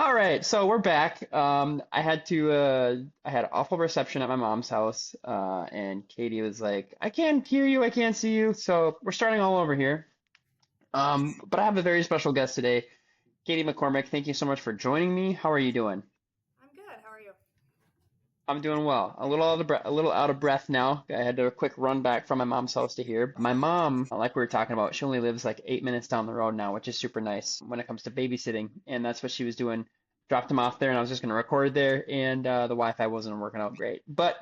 All right, so we're back. I had awful reception at my mom's house, and Katie was like, "I can't hear you, I can't see you." So we're starting all over here. But I have a very special guest today, Katie McCormick. Thank you so much for joining me. How are you doing? I'm good. How are you? I'm doing well. A little out of breath now. I had to a quick run back from my mom's house to here. My mom, like we were talking about, she only lives like 8 minutes down the road now, which is super nice when it comes to babysitting. And that's what she was doing. Dropped him off there, and I was just gonna record there, and the Wi-Fi wasn't working out great. But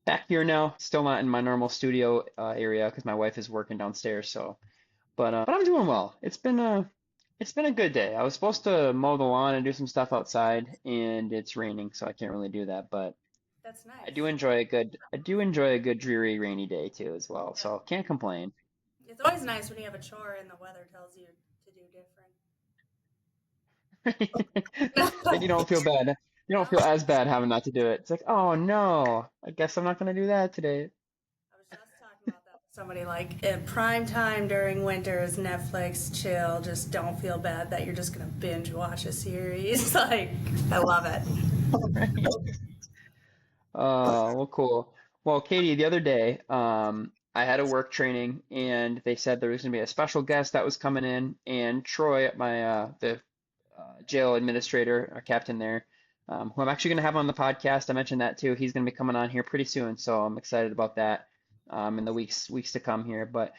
back here now, still not in my normal studio area because my wife is working downstairs. So, but I'm doing well. It's been a good day. I was supposed to mow the lawn and do some stuff outside, and it's raining, so I can't really do that. But That's I do nice. enjoy a good dreary rainy day too as well. Yeah. So can't complain. It's always nice when you have a chore and the weather tells you to do Then you different. don't feel bad. You don't No, feel as bad having not to do it. It's like, oh no, I guess I'm not gonna do that today. I was just talking about that with somebody like at prime time during winter is Netflix chill. Just don't feel bad that you're just gonna binge watch a series. Like I love it. Right. Oh, well, cool. Well, Katie, the other day, I had a work training and they said there was gonna be a special guest that was coming in, and Troy, the jail administrator or captain there, who I'm actually going to have on the podcast. I mentioned that too. He's going to be coming on here pretty soon, so I'm excited about that in the weeks to come here. But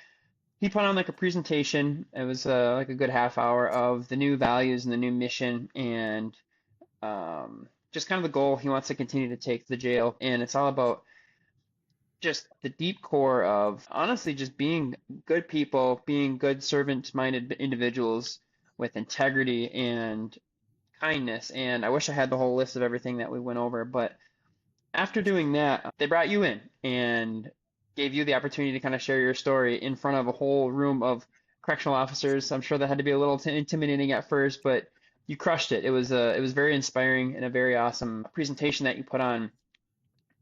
he put on like a presentation. It was like a good half hour of the new values and the new mission and just kind of the goal he wants to continue to take the jail. And it's all about just the deep core of honestly just being good people, being good servant-minded individuals with integrity and kindness. And I wish I had the whole list of everything that we went over, but after doing that, they brought you in and gave you the opportunity to kind of share your story in front of a whole room of correctional officers. I'm sure that had to be a little intimidating at first, but you crushed it. It was very inspiring and a very awesome presentation that you put on.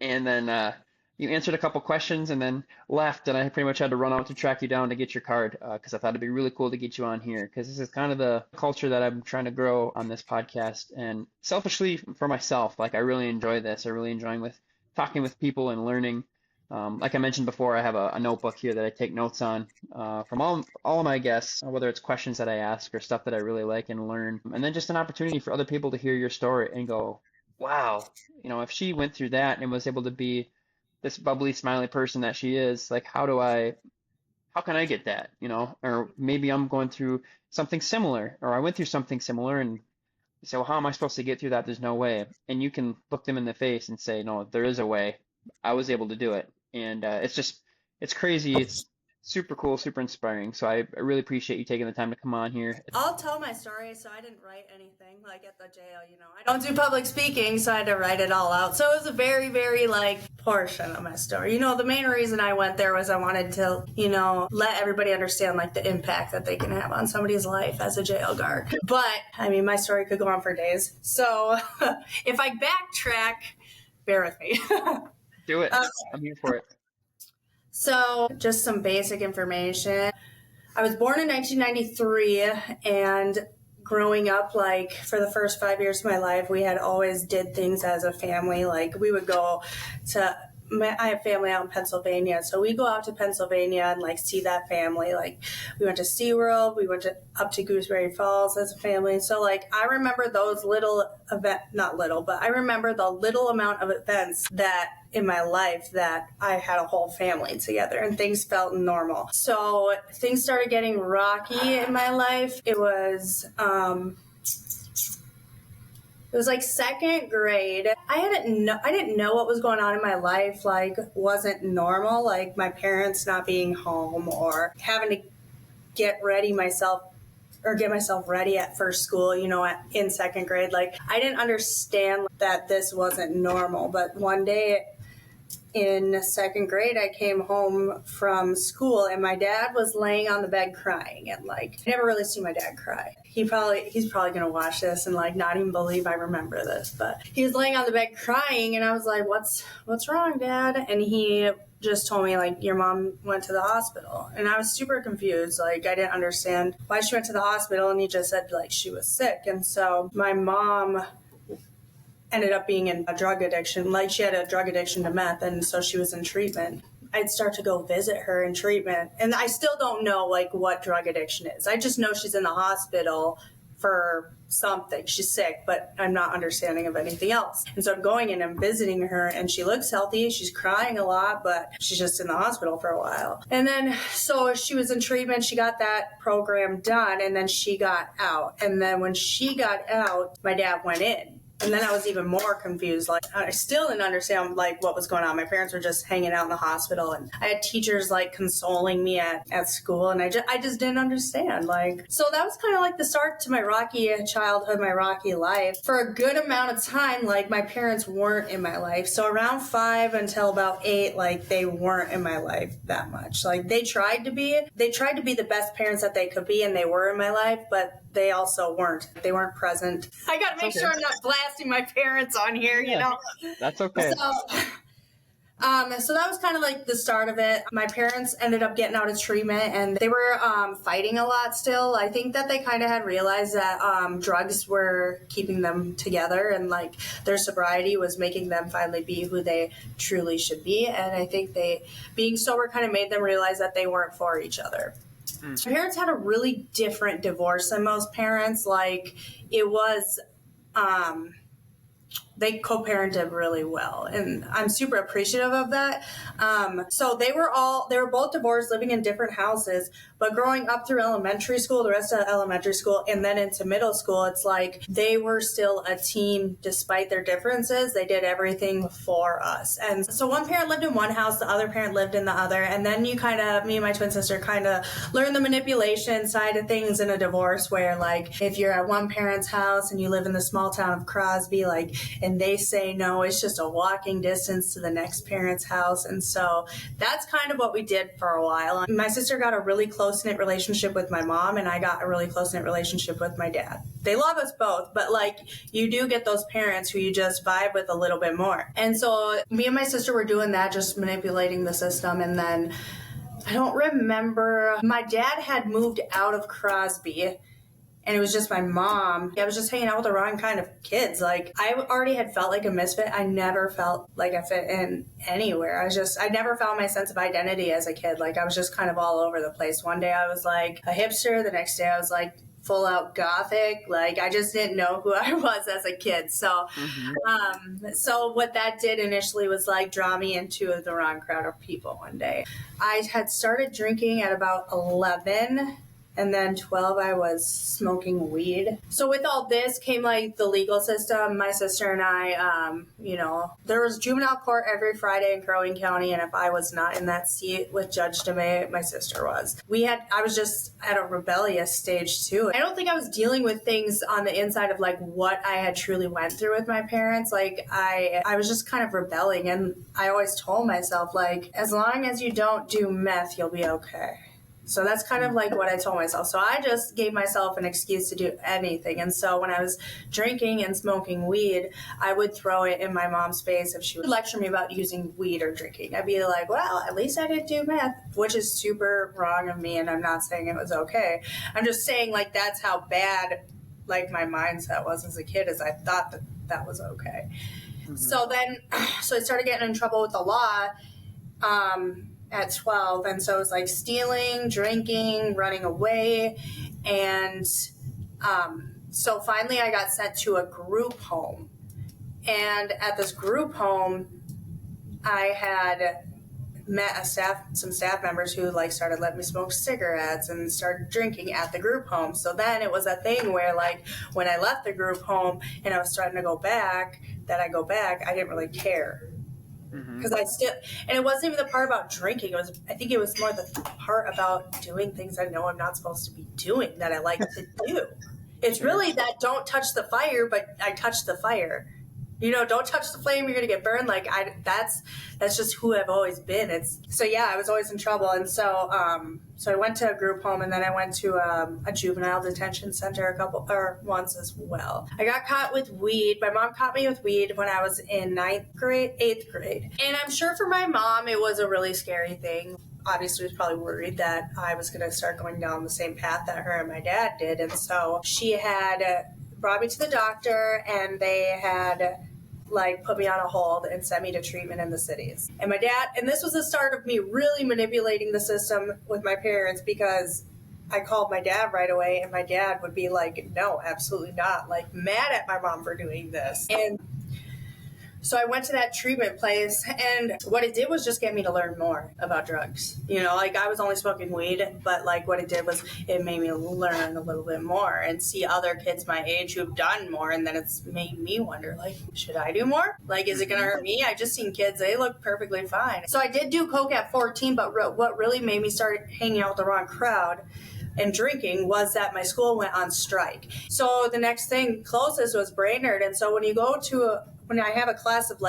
And then you answered a couple questions and then left, and I pretty much had to run out to track you down to get your card because I thought it'd be really cool to get you on here because this is kind of the culture that I'm trying to grow on this podcast. And selfishly for myself, like I really enjoy this. I really enjoy with talking with people and learning. Like I mentioned before, I have a notebook here that I take notes on from all of my guests, whether it's questions that I ask or stuff that I really like and learn, and then just an opportunity for other people to hear your story and go, wow, if she went through that and was able to be this bubbly, smiley person that she is, like, how can I get that, Or maybe I'm going through something similar, or I went through something similar, and you say, well, how am I supposed to get through that? There's no way. And you can look them in the face and say, no, there is a way. I was able to do it. And it's crazy. It's super cool, super inspiring. So I really appreciate you taking the time to come on here. I'll tell my story. So I didn't write anything like at the jail, I don't do public speaking, so I had to write it all out. So it was a very, very like portion of my story. The main reason I went there was I wanted to, let everybody understand like the impact that they can have on somebody's life as a jail guard. But I mean, my story could go on for days. So if I backtrack, bear with me. Do it. I'm here for it. So just some basic information. I was born in 1993, and growing up, like for the first 5 years of my life, we had always did things as a family. Like we would go to, I have family out in Pennsylvania, so we go out to Pennsylvania and like see that family. Like we went to SeaWorld, we went up to Gooseberry Falls as a family. So like I remember those not little, but I remember the little amount of events that in my life that I had a whole family together and things felt normal. So things started getting rocky in my life. It was like second grade. I didn't know what was going on in my life, like wasn't normal, like my parents not being home or having to get myself ready at first school, in second grade. Like I didn't understand that this wasn't normal. But one day in second grade, I came home from school and my dad was laying on the bed crying. And like, I never really seen my dad cry. He's probably going to watch this and like not even believe I remember this, but he was laying on the bed crying and I was like, what's wrong, Dad? And he just told me, like, your mom went to the hospital. And I was super confused. Like, I didn't understand why she went to the hospital, and he just said, like, she was sick. And so my mom ended up being in a drug addiction. Like, she had a drug addiction to meth, and so she was in treatment. I'd start to go visit her in treatment. And I still don't know, like, what drug addiction is. I just know she's in the hospital for something. She's sick, but I'm not understanding of anything else. And so I'm going in and visiting her, and she looks healthy. She's crying a lot, but she's just in the hospital for a while. And then, so she was in treatment. She got that program done, and then she got out. And then when she got out, my dad went in. And then I was even more confused. Like, I still didn't understand, like, what was going on. My parents were just hanging out in the hospital, and I had teachers, like, consoling me at school, and I just didn't understand. Like, so that was kind of like the start to my rocky childhood, my rocky life. For a good amount of time, like, my parents weren't in my life. So around 5 until about 8, like, they weren't in my life that much. Like, they tried to be the best parents that they could be, and they were in my life, but they also weren't. They weren't present. I got to make sure I'm not blasting my parents on here, you know? That's okay. So that was kind of like the start of it. My parents ended up getting out of treatment, and they were fighting a lot still. I think that they kind of had realized that drugs were keeping them together, and like their sobriety was making them finally be who they truly should be. And I think being sober kind of made them realize that they weren't for each other. My parents had a really different divorce than most parents. Like, it was, they co-parented really well, and I'm super appreciative of that. So they were both divorced, living in different houses, but growing up through elementary school, the rest of elementary school, and then into middle school, it's like they were still a team despite their differences. They did everything for us. And so one parent lived in one house, the other parent lived in the other, and then me and my twin sister kind of learned the manipulation side of things in a divorce, where like if you're at one parent's house and you live in the small town of Crosby, like, and they say no, it's just a walking distance to the next parent's house. And so that's kind of what we did for a while. My sister got a really close-knit relationship with my mom, and I got a really close-knit relationship with my dad. They love us both, but like you do get those parents who you just vibe with a little bit more. And so me and my sister were doing that, just manipulating the system. And then I don't remember, my dad had moved out of Crosby, and it was just my mom. I was just hanging out with the wrong kind of kids. Like, I already had felt like a misfit. I never felt like I fit in anywhere. I never found my sense of identity as a kid. Like, I was just kind of all over the place. One day I was like a hipster. The next day I was like full out gothic. Like, I just didn't know who I was as a kid. So, so what that did initially was like draw me into the wrong crowd of people one day. I had started drinking at about 11. And then 12, I was smoking weed. So with all this came like the legal system. My sister and I, there was juvenile court every Friday in Crow Wing County. And if I was not in that seat with Judge DeMay, my sister was. I was just at a rebellious stage too. I don't think I was dealing with things on the inside of like what I had truly went through with my parents. Like I was just kind of rebelling. And I always told myself, like, as long as you don't do meth, you'll be okay. So that's kind of like what I told myself. So I just gave myself an excuse to do anything. And so when I was drinking and smoking weed, I would throw it in my mom's face if she would lecture me about using weed or drinking. I'd be like, well, at least I didn't do meth, which is super wrong of me. And I'm not saying it was okay. I'm just saying, like, that's how bad, like, my mindset was as a kid, is I thought that was okay. So I started getting in trouble with the law. At 12, and so it was like stealing, drinking, running away, and so finally I got sent to a group home. And at this group home, I had met some staff members who like started letting me smoke cigarettes and started drinking at the group home. So then it was a thing where, like, when I left the group home and I was starting to go back, I didn't really care. Because and it wasn't even the part about drinking. I think it was more the part about doing things I know I'm not supposed to be doing that I like to do. It's really that don't touch the fire, but I touched the fire. don't touch the flame, you're gonna get burned. Like that's just who I've always been. I was always in trouble. And so I went to a group home, and then I went to a juvenile detention center once as well. I got caught with weed. My mom caught me with weed when I was in 8th grade. And I'm sure for my mom, it was a really scary thing. Obviously was probably worried that I was going to start going down the same path that her and my dad did. And so she had brought me to the doctor, and they had put me on a hold and sent me to treatment in the cities. And my dad, and this was the start of me really manipulating the system with my parents, because I called my dad right away, and my dad would be like, no, absolutely not, mad at my mom for doing this. And so I went to that treatment place, and what it did was just get me to learn more about drugs. I was only smoking weed, but what it did was it made me learn a little bit more and see other kids my age who've done more. And then it's made me wonder, should I do more? Is it going to hurt me? I just seen kids, they look perfectly fine. So I did do coke at 14, but what really made me start hanging out with the wrong crowd and drinking was that my school went on strike. So the next thing closest was Brainerd. And so when you go to when I have a class of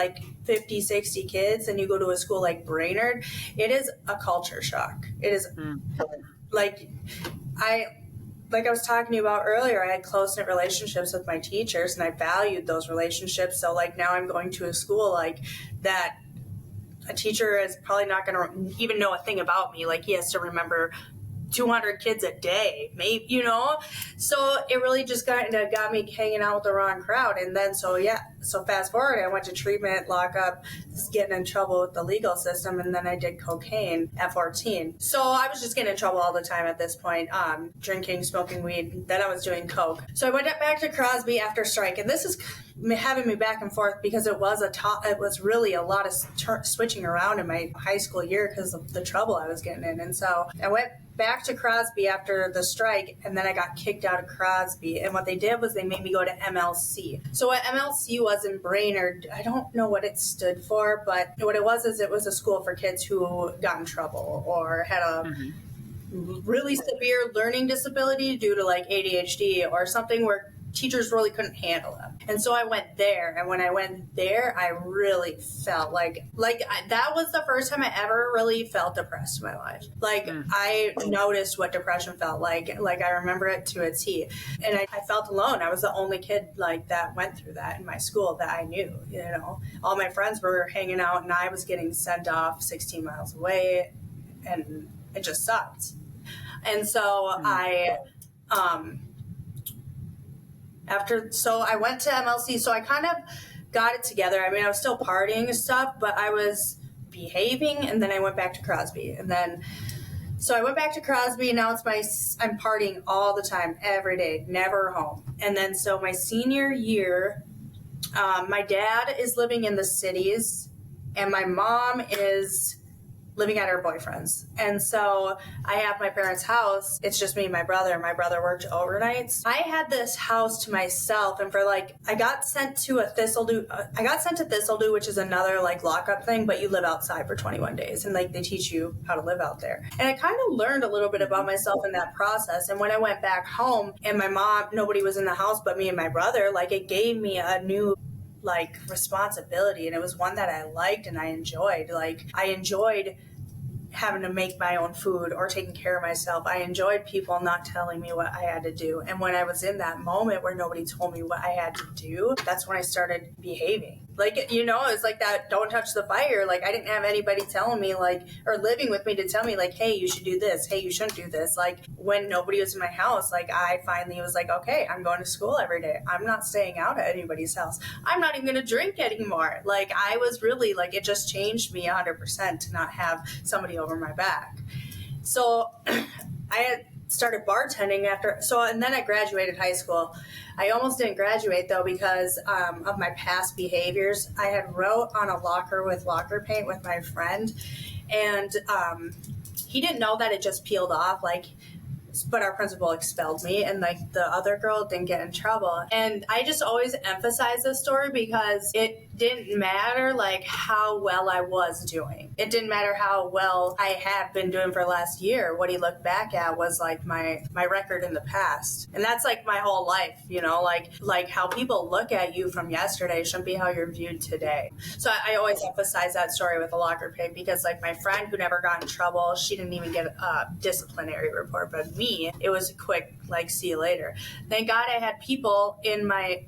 50, 60 kids, and you go to a school like Brainerd, it is a culture shock. It is I was talking to you about earlier, I had close-knit relationships with my teachers, and I valued those relationships. So now I'm going to a school that a teacher is probably not going to even know a thing about me. He has to remember 200 kids a day, maybe, So it really just got me hanging out with the wrong crowd. And then, so fast forward, I went to treatment, lockup, just getting in trouble with the legal system. And then I did cocaine at 14. So I was just getting in trouble all the time at this point, drinking, smoking weed. Then I was doing coke. So I went back to Crosby after strike. And this is having me back and forth because it was really a lot of switching around in my high school year because of the trouble I was getting in. And so I went back to Crosby after the strike, and then I got kicked out of Crosby. And what they did was they made me go to MLC. So what MLC was in Brainerd, I don't know what it stood for, but what it was is it was a school for kids who got in trouble or had a really severe learning disability due to ADHD or something where teachers really couldn't handle them. And so I went there, and when I went there, I really felt that was the first time I ever really felt depressed in my life. I noticed what depression felt like I remember it to a T. And I felt alone. I was the only kid that went through that in my school that I knew. All my friends were hanging out, and I was getting sent off 16 miles away, and it just sucked. And so I went to MLC, so I kind of got it together. I mean, I was still partying and stuff, but I was behaving, and then I went back to Crosby. And then, so I went back to Crosby, and now I'm partying all the time, every day, never home. And then, so my senior year, my dad is living in the cities, and my mom is living at her boyfriend's. And so I have my parents' house. It's just me and my brother. My brother worked overnights. I had this house to myself, and for I got sent to Thistledew, which is another lockup thing, but you live outside for 21 days, and they teach you how to live out there. And I kind of learned a little bit about myself in that process. And when I went back home, and my mom, nobody was in the house but me and my brother, it gave me a new responsibility, and it was one that I liked and I enjoyed. I enjoyed having to make my own food or taking care of myself. I enjoyed people not telling me what I had to do. And when I was in that moment where nobody told me what I had to do, that's when I started behaving. It's that don't touch the fire. I didn't have anybody telling me or living with me to tell me hey, you should do this. Hey, you shouldn't do this. When nobody was in my house, I finally was okay, I'm going to school every day. I'm not staying out at anybody's house. I'm not even going to drink anymore. I was really it just changed me 100% to not have somebody over my back. So I had started bartending and then I graduated high school. I almost didn't graduate though because of my past behaviors. I had wrote on a locker with locker paint with my friend, and he didn't know that it just peeled off. but our principal expelled me, and like the other girl didn't get in trouble. And I just always emphasize this story because it didn't matter like how well I was doing. It didn't matter how well I had been doing for last year. What he looked back at was like my record in the past. And that's like my whole life, you know, like how people look at you from yesterday shouldn't be how you're viewed today. So I always emphasize that story with the locker pick because like my friend who never got in trouble, she didn't even get a disciplinary report, but me, it was a quick like see you later. Thank God I had people in my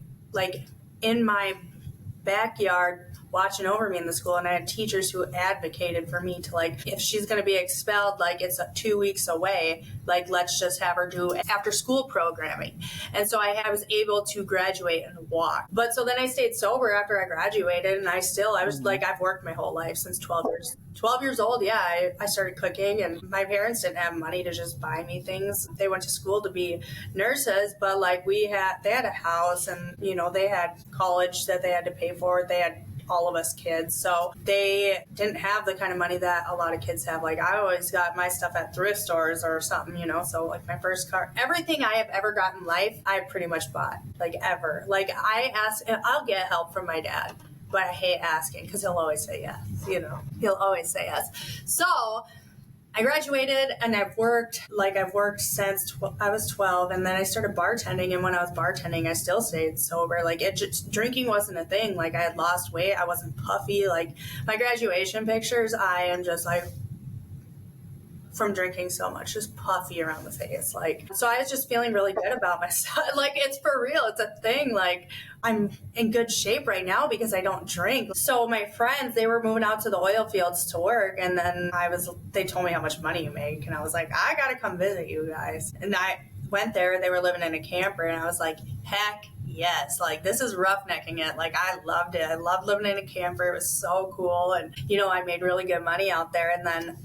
backyard watching over me in the school, and I had teachers who advocated for me to like, if she's going to be expelled, like it's 2 weeks away, like let's just have her do after school programming. And so I was able to graduate and walk. But so then I stayed sober after I graduated, and I was like, I've worked my whole life since 12 years old. Yeah, I started cooking, and my parents didn't have money to just buy me things. They went to school to be nurses, but like they had a house, and you know, they had college that they had to pay for. They had all of us kids. So they didn't have the kind of money that a lot of kids have. Like I always got my stuff at thrift stores or something, you know? So like my first car, everything I have ever gotten in life, I pretty much bought, like ever. Like I'll get help from my dad, but I hate asking because he'll always say yes, you know? He'll always say yes. So I graduated and I've worked since I was 12, and then I started bartending. And when I was bartending, I still stayed sober. Like drinking wasn't a thing. Like I had lost weight. I wasn't puffy. Like my graduation pictures, I am just like, from drinking so much, just puffy around the face. Like, so I was just feeling really good about myself. Like, it's for real. It's a thing. Like, I'm in good shape right now because I don't drink. So my friends, they were moving out to the oil fields to work. And then they told me how much money you make. And I was like, I got to come visit you guys. And I went there. They were living in a camper. And I was like, heck yes. Like, this is roughnecking it. Like, I loved it. I loved living in a camper. It was so cool. And, you know, I made really good money out there. And then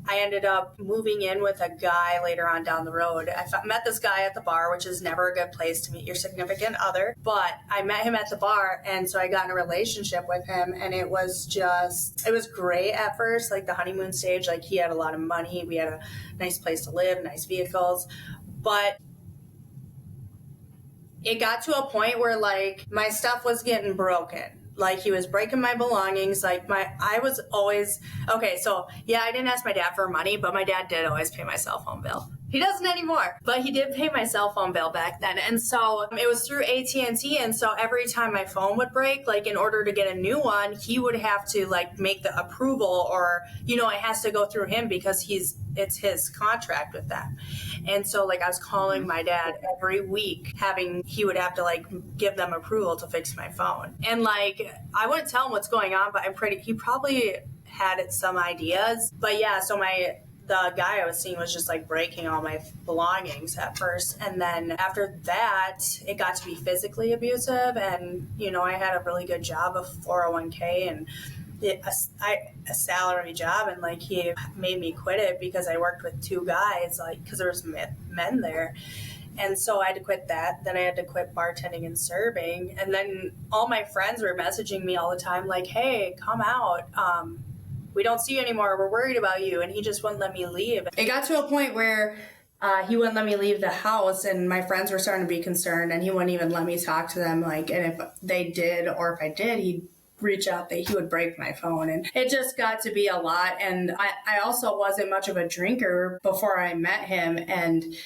I ended up moving in with a guy later on down the road. I met this guy at the bar, which is never a good place to meet your significant other. But I met him at the bar, and so I got in a relationship with him, and it was great at first, like the honeymoon stage. Like, he had a lot of money. We had a nice place to live, nice vehicles. But it got to a point where, like, my stuff was getting broken. Like, he was breaking my belongings. Like, I was always, okay, so, yeah, I didn't ask my dad for money, but my dad did always pay my cell phone bill. He doesn't anymore, but he did pay my cell phone bill back then. And so it was through AT&T. And so every time my phone would break, like, in order to get a new one, he would have to, like, make the approval, or, you know, it has to go through him because it's his contract with them. And so, like, I was calling my dad every week, he would have to, like, give them approval to fix my phone. And, like, I wouldn't tell him what's going on, but he probably had some ideas. But yeah, so the guy I was seeing was just like breaking all my belongings at first. And then after that, it got to be physically abusive. And, you know, I had a really good job of 401k and a salary job. And like, he made me quit it because I worked with two guys, like, because there was men there. And so I had to quit that. Then I had to quit bartending and serving. And then all my friends were messaging me all the time, like, hey, come out. We don't see you anymore. We're worried about you. And he just wouldn't let me leave. It got to a point where he wouldn't let me leave the house, and my friends were starting to be concerned, and he wouldn't even let me talk to them. Like, and if they did, or if I did, he'd reach out that he would break my phone. And it just got to be a lot. And I also wasn't much of a drinker before I met him. And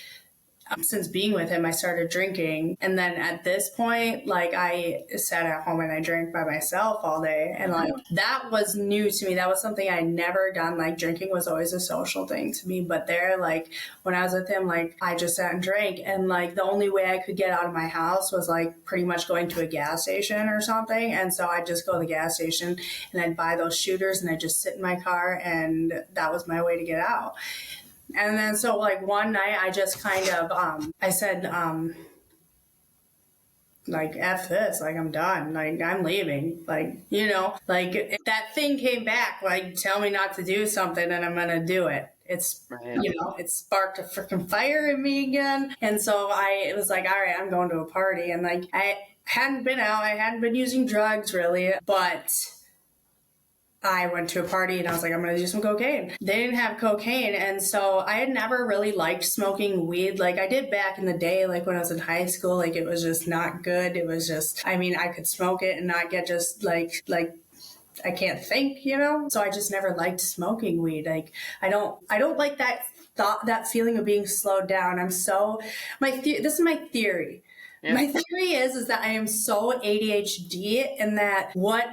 since being with him, I started drinking. And then at this point, like, I sat at home and I drank by myself all day. And like, that was new to me. That was something I'd never done. Like, drinking was always a social thing to me. But there, like, when I was with him, like, I just sat and drank. And like, the only way I could get out of my house was like pretty much going to a gas station or something. And so I'd just go to the gas station and I'd buy those shooters and I'd just sit in my car, and that was my way to get out. And then, so, like, one night I just kind of, I said, like, F this, like, I'm done, like, I'm leaving, like, you know, like, if that thing came back, like, tell me not to do something and I'm going to do it. It's, right. You know, it sparked a freaking fire in me again. And so it was like, all right, I'm going to a party. And like, I hadn't been out, I hadn't been using drugs really, but I went to a party and I was like, I'm going to do some cocaine. They didn't have cocaine. And so I had never really liked smoking weed. Like I did back in the day, like when I was in high school, like it was just not good. It was just, I mean, I could smoke it and not get just like I can't think, you know? So I just never liked smoking weed. Like I don't like that thought, that feeling of being slowed down. This is my theory. Yeah. My theory is that I am so ADHD, and that what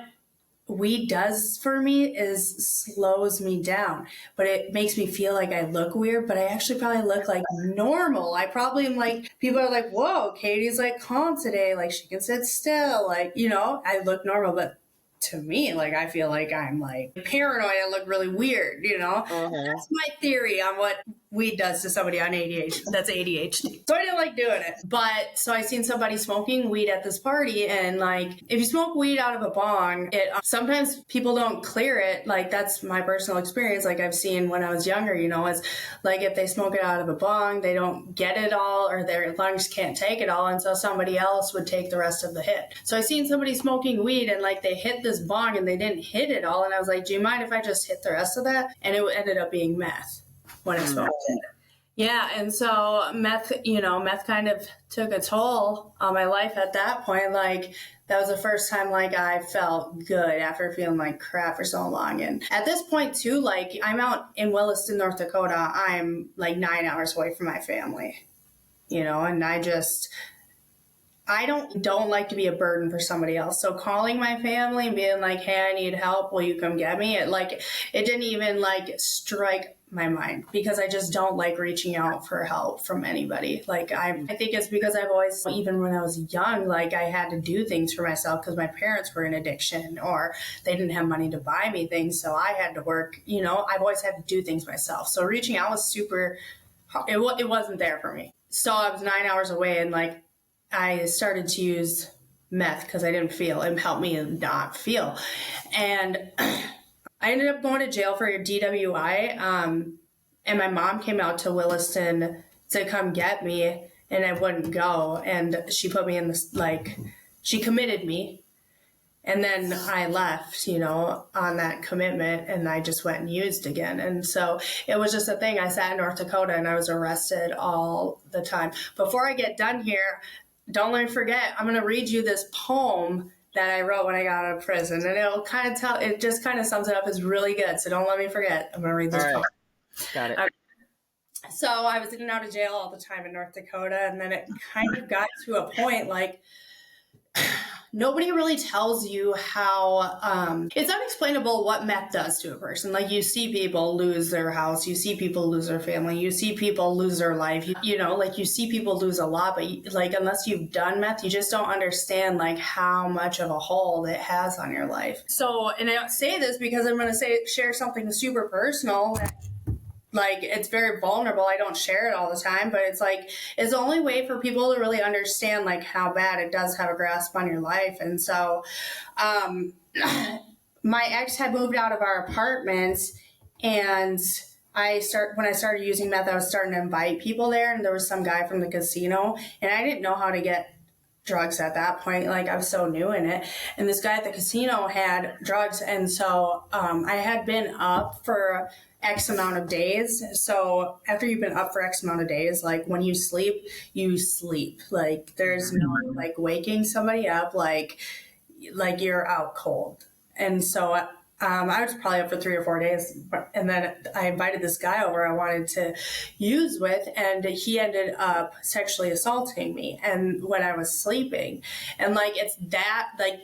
weed does for me is slows me down, but it makes me feel like I look weird, but I actually probably look like normal. I probably am like, people are like, whoa, Katie's like calm today. Like she can sit still. Like, you know, I look normal, but to me, like, I feel like I'm like paranoid and look really weird, you know? That's my theory on what weed does to somebody on ADHD. That's ADHD. So I didn't like doing it. But so I seen somebody smoking weed at this party, and like, if you smoke weed out of a bong, sometimes people don't clear it. Like that's my personal experience. Like I've seen when I was younger, you know, it's like if they smoke it out of a bong, they don't get it all, or their lungs can't take it all. And so somebody else would take the rest of the hit. So I seen somebody smoking weed and like they hit this bong and they didn't hit it all. And I was like, do you mind if I just hit the rest of that? And it ended up being meth when I smoked it. Yeah, and so meth kind of took a toll on my life at that point. Like that was the first time like I felt good after feeling like crap for so long. And at this point too, like I'm out in Williston, North Dakota. I'm like 9 hours away from my family, you know, and I don't like to be a burden for somebody else. So calling my family and being like, hey, I need help. Will you come get me? It didn't even like strike my mind, because I just don't like reaching out for help from anybody. Like I think it's because I've always, even when I was young, like I had to do things for myself because my parents were in addiction or they didn't have money to buy me things. So I had to work, you know, I've always had to do things myself. So reaching out was super, it wasn't there for me. So I was 9 hours away, and like I started to use meth because I didn't feel. It helped me not feel. And I ended up going to jail for a DWI. And my mom came out to Williston to come get me, and I wouldn't go. And she put me in this, like, she committed me. And then I left, you know, on that commitment, and I just went and used again. And so it was just a thing. I sat in North Dakota and I was arrested all the time. Before I get done here, don't let me forget, I'm going to read you this poem that I wrote when I got out of prison. And it just kind of sums it up. It's really good. So don't let me forget. I'm going to read this poem. Got it. So I was in and out of jail all the time in North Dakota. And then it kind of got to a point like, nobody really tells you how it's unexplainable what meth does to a person. Like you see people lose their house, you see people lose their family, you see people lose their life, you know, like you see people lose a lot, but like unless you've done meth, you just don't understand like how much of a hold it has on your life. So, and I don't say this because I'm going to share something super personal. Like it's very vulnerable. I don't share it all the time, but it's like, it's the only way for people to really understand like how bad it does have a grasp on your life. And so, my ex had moved out of our apartment, and when I started using meth, I was starting to invite people there, and there was some guy from the casino, and I didn't know how to get drugs at that point. Like I was so new in it, and this guy at the casino had drugs. And so, I had been up for X amount of days. So after you've been up for X amount of days, like when you sleep, like there's no like waking somebody up, like you're out cold. And so, I was probably up for 3 or 4 days, and then I invited this guy over I wanted to use with, and he ended up sexually assaulting me, and when I was sleeping, and like it's that like.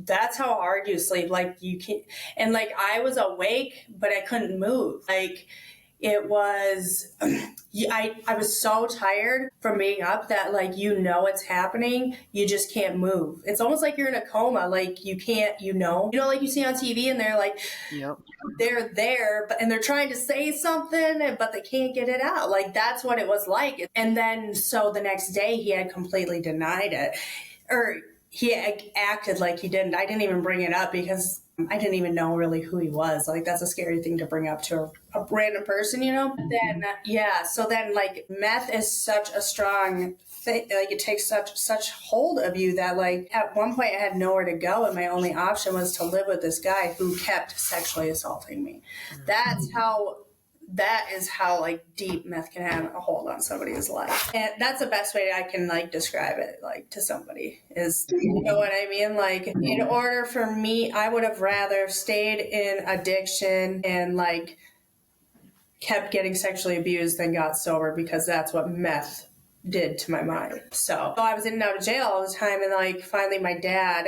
That's how hard you sleep. Like you can't, and like I was awake, but I couldn't move. Like it was, I was so tired from being up that like, you know, it's happening. You just can't move. It's almost like you're in a coma. Like you can't, like you see on TV and they're like, yep. They're there, and they're trying to say something, but they can't get it out. Like that's what it was like. And then, so the next day he had completely denied it, or he acted like he didn't. I didn't even bring it up because I didn't even know really who he was. Like, that's a scary thing to bring up to a random person, you know? Then, yeah. So then, like, meth is such a strong thing. Like, it takes such hold of you that, like, at one point I had nowhere to go. And my only option was to live with this guy who kept sexually assaulting me. That is how like deep meth can have a hold on somebody's life. And that's the best way I can like describe it like to somebody is, you know what I mean? Like in order for me, I would have rather stayed in addiction and like kept getting sexually abused than got sober, because that's what meth did to my mind. So I was in and out of jail all the time, and like finally my dad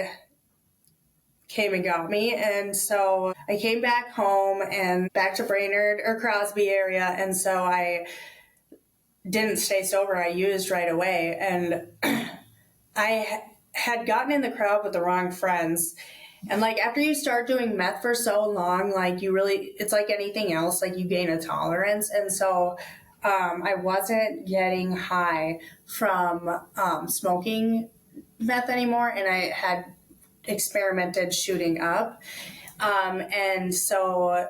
came and got me. And so I came back home and back to Brainerd or Crosby area. And so I didn't stay sober. I used right away. And I had gotten in the crowd with the wrong friends. And like after you start doing meth for so long, like you really, it's like anything else, like you gain a tolerance. And so I wasn't getting high from smoking meth anymore. And I had experimented shooting up. And so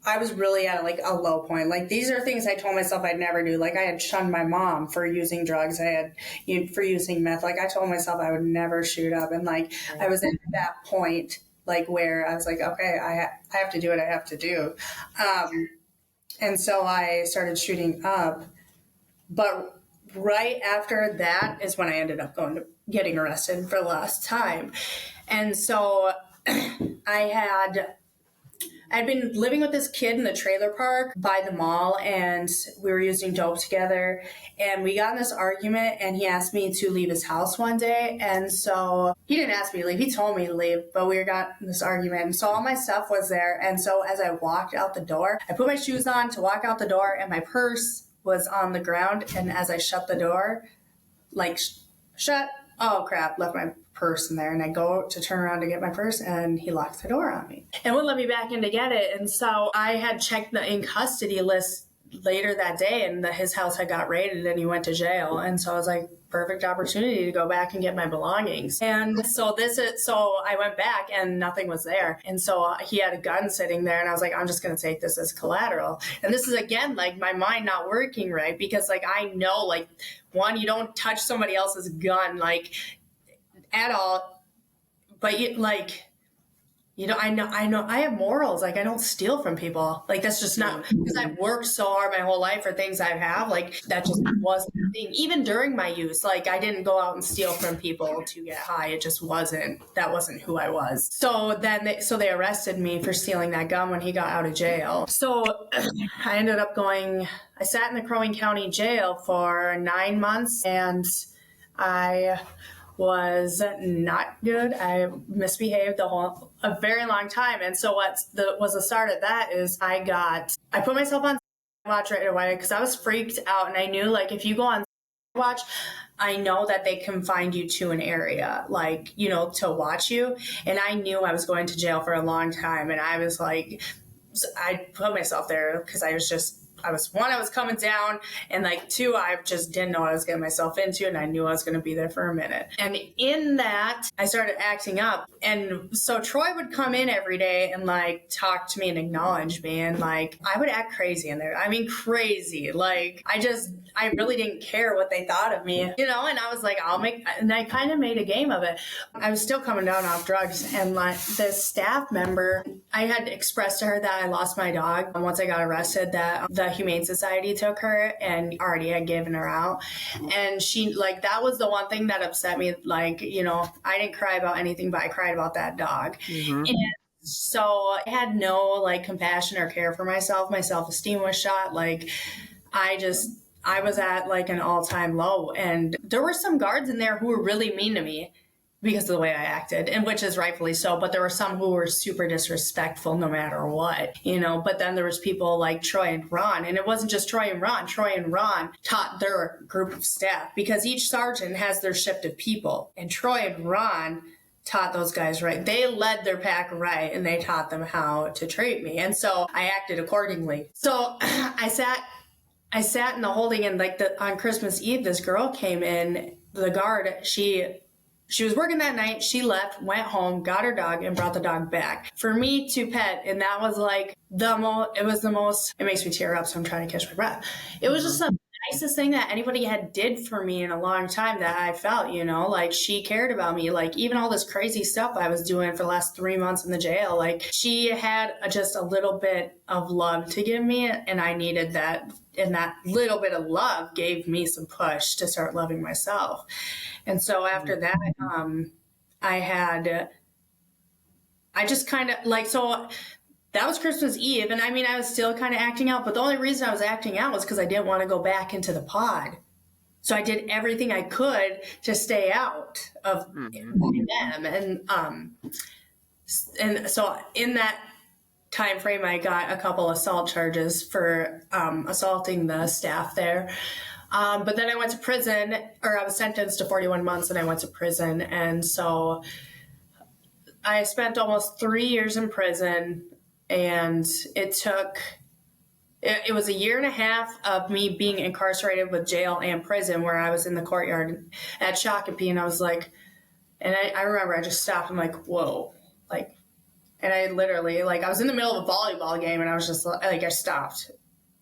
I was really at like a low point. Like these are things I told myself I'd never do. Like I had shunned my mom for using drugs. For using meth. Like I told myself I would never shoot up. And like I was at that point, like where I was like, okay, I have to do what I have to do. And so I started shooting up. But right after that is when I ended up getting arrested for the last time. And so I'd been living with this kid in the trailer park by the mall, and we were using dope together, and we got in this argument, and he asked me to leave his house one day. And so he didn't ask me to leave, he told me to leave, but we got in this argument, and so all my stuff was there. And so as I walked out the door, I put my shoes on to walk out the door, and my purse was on the ground. And as I shut the door, like oh crap, left my purse in there. And I go to turn around to get my purse, and he locked the door on me and wouldn't let me back in to get it. And so I had checked the in custody list later that day, and his house had got raided and he went to jail. And so I was like, perfect opportunity to go back and get my belongings. And so I went back and nothing was there. And so he had a gun sitting there, and I was like, I'm just going to take this as collateral. And this is again, like my mind not working right, because like, I know like one, you don't touch somebody else's gun, like at all, but I know I have morals. Like I don't steal from people. Like that's just not, because I've worked so hard my whole life for things I have. Like that just wasn't the thing. Even during my youth, like I didn't go out and steal from people to get high. It just wasn't who I was. So then they arrested me for stealing that gun when he got out of jail. So I ended up I sat in the Crow Wing County jail for 9 months, and I was not good. I misbehaved a very long time. And so what was the start of that is I put myself on watch right away, because I was freaked out, and I knew like if you go on watch, I know that they confined you to an area, like, you know, to watch you. And I knew I was going to jail for a long time. And I was like, I put myself there because I was coming down, and like two, I just didn't know what I was getting myself into, and I knew I was going to be there for a minute. And in that, I started acting up. And so Troy would come in every day and like talk to me and acknowledge me, and like I would act crazy in there. I mean, crazy. Like I really didn't care what they thought of me, you know, and I was like, and I kind of made a game of it. I was still coming down off drugs, and like this staff member, I had expressed to her that I lost my dog once I got arrested, that the Humane Society took her and already had given her out. And she, like, that was the one thing that upset me. Like, you know, I didn't cry about anything, but I cried about that dog. Mm-hmm. And so I had no like compassion or care for myself. My self-esteem was shot. Like I was at like an all-time low, and there were some guards in there who were really mean to me because of the way I acted, and which is rightfully so. But there were some who were super disrespectful no matter what, you know. But then there was people like Troy and Ron, and it wasn't just Troy and Ron. Troy and Ron taught their group of staff, because each sergeant has their shift of people, and Troy and Ron taught those guys right. They led their pack right, and they taught them how to treat me. And so I acted accordingly. So I sat in the holding, and like on Christmas Eve, this girl came in, the guard, she She was working that night. She left, went home, got her dog, and brought the dog back for me to pet. And that was like it makes me tear up, so I'm trying to catch my breath. It was just the nicest thing that anybody had did for me in a long time that I felt, like she cared about me. Like even all this crazy stuff I was doing for the last 3 months in the jail, like she had just a little bit of love to give me, and I needed that. And that little bit of love gave me some push to start loving myself. And so after that, I just kind of like, so that was Christmas Eve. And I mean, I was still kind of acting out, but the only reason I was acting out was because I didn't want to go back into the pod. So I did everything I could to stay out of them. And so in that time frame, I got a couple assault charges for assaulting the staff there. But then I went to prison, or I was sentenced to 41 months, and I went to prison. And so I spent almost 3 years in prison, and it was a year and a half of me being incarcerated with jail and prison, where I was in the courtyard at Shakopee, and I was like, and I remember I just stopped. I'm like, whoa, like, and I literally, like, I was in the middle of a volleyball game, and I was just like, I stopped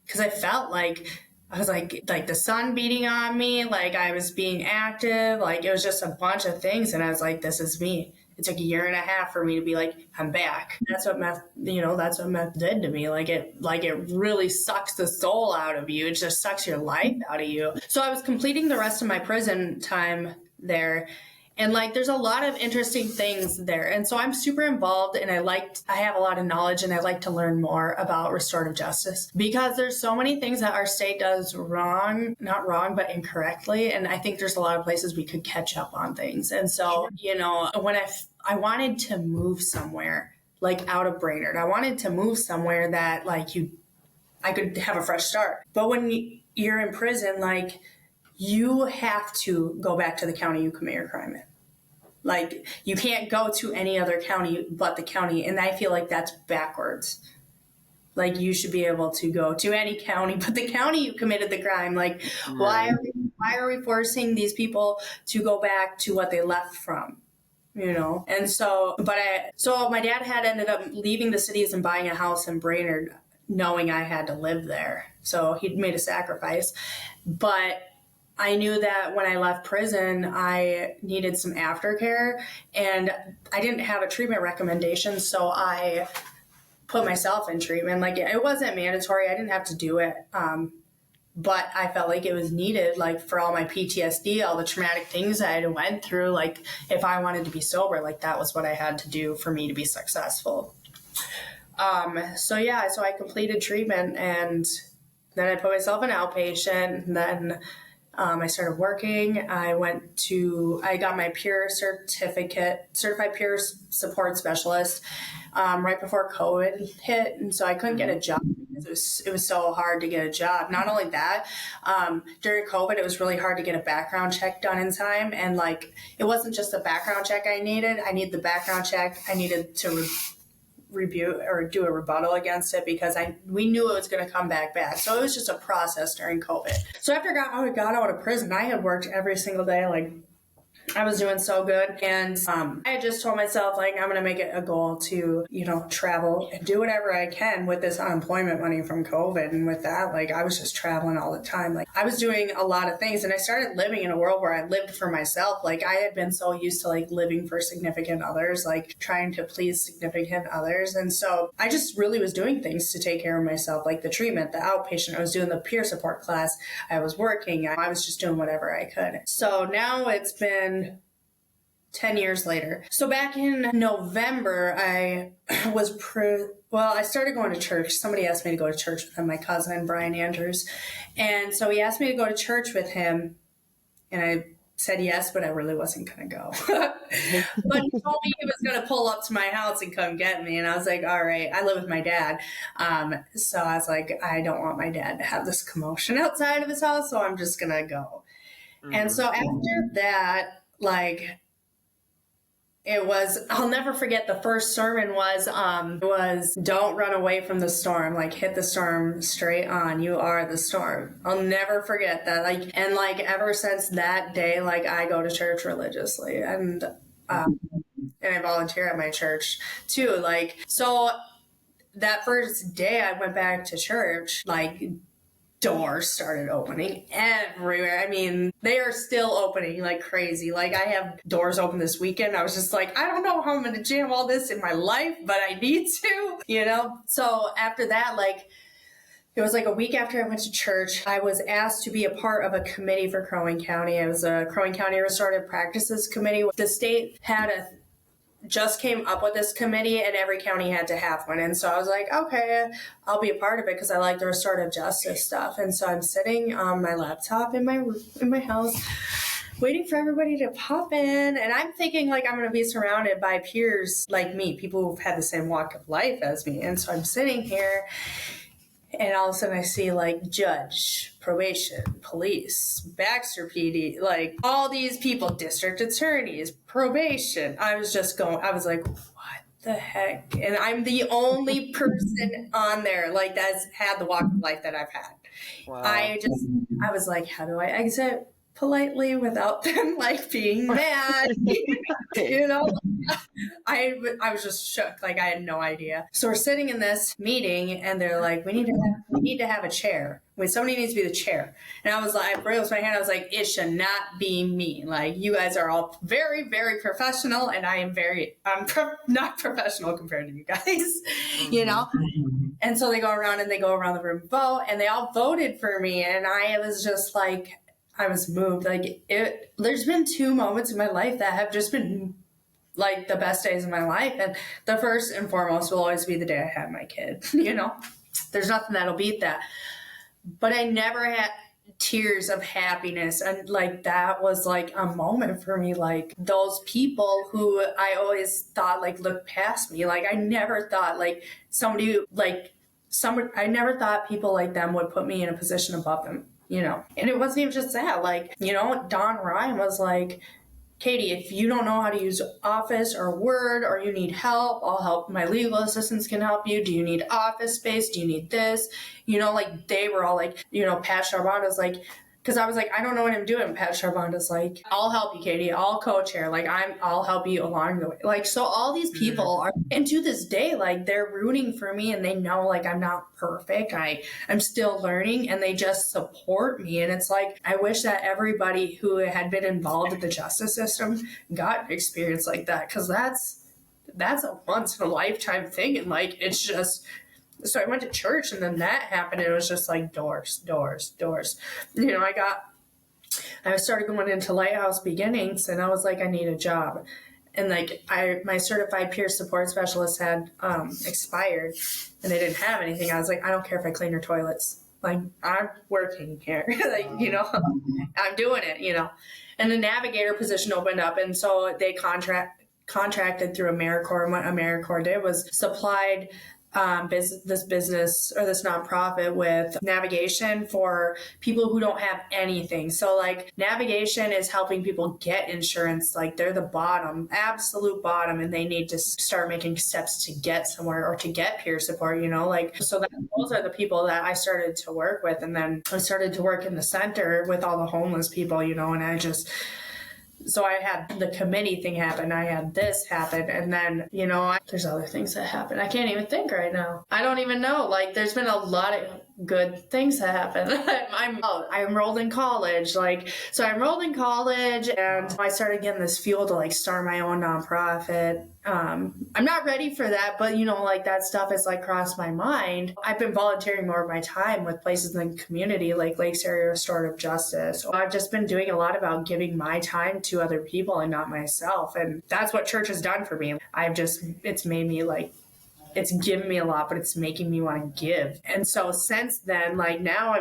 because I felt like I was like the sun beating on me, like I was being active, like it was just a bunch of things, and I was like, this is me. It took a year and a half for me to be like, I'm back. That's what meth did to me. Like it really sucks the soul out of you. It just sucks your life out of you. So I was completing the rest of my prison time there. And like, there's a lot of interesting things there. And so I'm super involved, and I have a lot of knowledge, and I like to learn more about restorative justice because there's so many things that our state does wrong, not wrong, but incorrectly. And I think there's a lot of places we could catch up on things. And so, when I wanted to move somewhere, like out of Brainerd, I wanted to move somewhere that like I could have a fresh start. But when you're in prison, like you have to go back to the county you commit your crime in. Like, you can't go to any other county but the county, and I feel like that's backwards. Like, you should be able to go to any county but the county you committed the crime. Like, why are we forcing these people to go back to what they left from? And so, so my dad had ended up leaving the cities and buying a house in Brainerd, knowing I had to live there. So he'd made a sacrifice, but I knew that when I left prison, I needed some aftercare, and I didn't have a treatment recommendation, so I put myself in treatment. Like, it wasn't mandatory. I didn't have to do it, but I felt like it was needed, like, for all my PTSD, all the traumatic things I had went through. Like, if I wanted to be sober, like, that was what I had to do for me to be successful. So I completed treatment, and then I put myself in outpatient, and then I started working. I got my peer certificate, certified peer support specialist, right before COVID hit. And so I couldn't get a job because it was so hard to get a job. Not only that, during COVID, it was really hard to get a background check done in time. And like, it wasn't just the background check I needed. I needed the background check. I needed to review or do a rebuttal against it because we knew it was going to come back bad. So it was just a process during COVID. So after I got out of prison, I had worked every single day. Like, I was doing so good. And I had just told myself, like, I'm going to make it a goal to, travel and do whatever I can with this unemployment money from COVID. And with that, like, I was just traveling all the time. Like, I was doing a lot of things, and I started living in a world where I lived for myself. Like, I had been so used to like living for significant others, like trying to please significant others. And so I just really was doing things to take care of myself, like the treatment, the outpatient. I was doing the peer support class. I was working. I was just doing whatever I could. So now it's been 10 years later. So back in November, I started going to church. Somebody asked me to go to church with him, my cousin, Brian Andrews. And so he asked me to go to church with him. And I said yes, but I really wasn't going to go. But he told me he was going to pull up to my house and come get me. And I was like, all right, I live with my dad. So I was like, I don't want my dad to have this commotion outside of his house, so I'm just going to go. And so after that, like, I'll never forget, the first sermon was don't run away from the storm, like hit the storm straight on. You are the storm. I'll never forget that. Like ever since that day, like I go to church religiously, and I volunteer at my church too. Like, so that first day I went back to church, like doors started opening everywhere. I mean, they are still opening like crazy. Like, I have doors open this weekend. I was just like, I don't know how I'm going to jam all this in my life, but I need to, you know? So after that, like, it was like a week after I went to church, I was asked to be a part of a committee for Crow Wing County. It was a Crow Wing County Restorative Practices Committee. The state just came up with this committee, and every county had to have one. And so I was like, okay, I'll be a part of it because I like the restorative justice stuff. And so I'm sitting on my laptop in my house, waiting for everybody to pop in. And I'm thinking like I'm going to be surrounded by peers like me, people who've had the same walk of life as me. And so I'm sitting here, and all of a sudden I see like judge, probation, police, Baxter PD, like all these people, district attorneys, probation. I was like, what the heck? And I'm the only person on there like that's had the walk of life that I've had. Wow. I was like, how do I exit politely without them like being mad? You know? I was just shook, like I had no idea. So we're sitting in this meeting, and they're like, we need to have a chair. Somebody needs to be the chair. And I was like, I raised my hand. I was like, it should not be me. Like, you guys are all very, very professional, and I'm not professional compared to you guys, you know? And so they go around the room, vote, and they all voted for me. And I was just like, I was moved. Like, there's been 2 moments in my life that have just been like the best days of my life. And the first and foremost will always be the day I had my kid. You know, there's nothing that'll beat that. But I never had tears of happiness. And like, that was like a moment for me. Like, those people who I always thought like looked past me. Like, I never thought like I never thought people like them would put me in a position above them, you know? And it wasn't even just that. Like, you know, Don Ryan was like, Katie, if you don't know how to use Office or Word, or you need help, I'll help. My legal assistants can help you. Do you need office space? Do you need this? You know, like, they were all like, you know, Pat Charbonneau's like, because I was like, I don't know what I'm doing. Pat Charbonneau's like, I'll help you, Katie. I'll co-chair. Like, I'll help you along the way. Like, so all these people are, and to this day, like, they're rooting for me, and they know like I'm not perfect. I'm still learning, and they just support me. And it's like, I wish that everybody who had been involved in the justice system got an experience like that, because that's a once in a lifetime thing. And like, it's just. So I went to church, and then that happened, and it was just like doors. You know, I started going into Lighthouse Beginnings, and I was like, I need a job. And like, my certified peer support specialist had expired, and they didn't have anything. I was like, I don't care if I clean your toilets. Like, I'm working here. Like, you know, I'm doing it, you know. And the navigator position opened up, and so they contracted through AmeriCorps. And what AmeriCorps did was supplied this business or this nonprofit with navigation for people who don't have anything. So like, navigation is helping people get insurance. Like, they're the bottom, absolute bottom, and they need to start making steps to get somewhere or to get peer support, you know, like, so those are the people that I started to work with. And then I started to work in the center with all the homeless people, you know, and so I had the committee thing happen. I had this happen. And then, you know, there's other things that happen. I can't even think right now. I don't even know. Like, there's been a lot of good things that happen. I enrolled in college. So I enrolled in college, and I started getting this fuel to like start my own nonprofit. I'm not ready for that, but you know, like, that stuff has like crossed my mind. I've been volunteering more of my time with places in the community, like Lakes Area Restorative Justice. I've just been doing a lot about giving my time to other people and not myself. And that's what church has done for me. It's made me like, it's given me a lot, but it's making me want to give. And so since then, like, now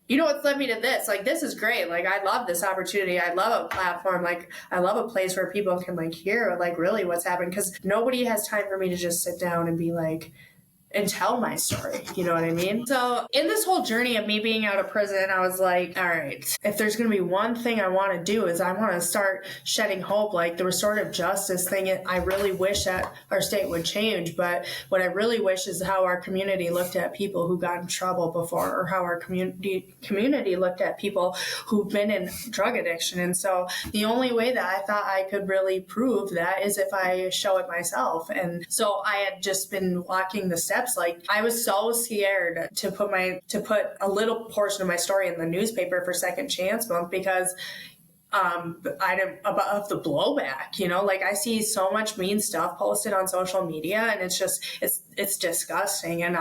you know what's led me to this? Like, this is great. Like, I love this opportunity. I love a platform. Like, I love a place where people can like hear like really what's happening, because nobody has time for me to just sit down and be like, and tell my story. You know what I mean? So in this whole journey of me being out of prison, I was like, all right, if there's going to be one thing I want to do is I want to start shedding hope. Like the restorative justice thing, I really wish that our state would change. But what I really wish is how our community looked at people who got in trouble before, or how our community looked at people who've been in drug addiction. And so the only way that I thought I could really prove that is if I show it myself. And so I had just been walking the steps. Like I was so scared to put a little portion of my story in the newspaper for Second Chance Month because of the blowback, like I see so much mean stuff posted on social media, and it's disgusting. And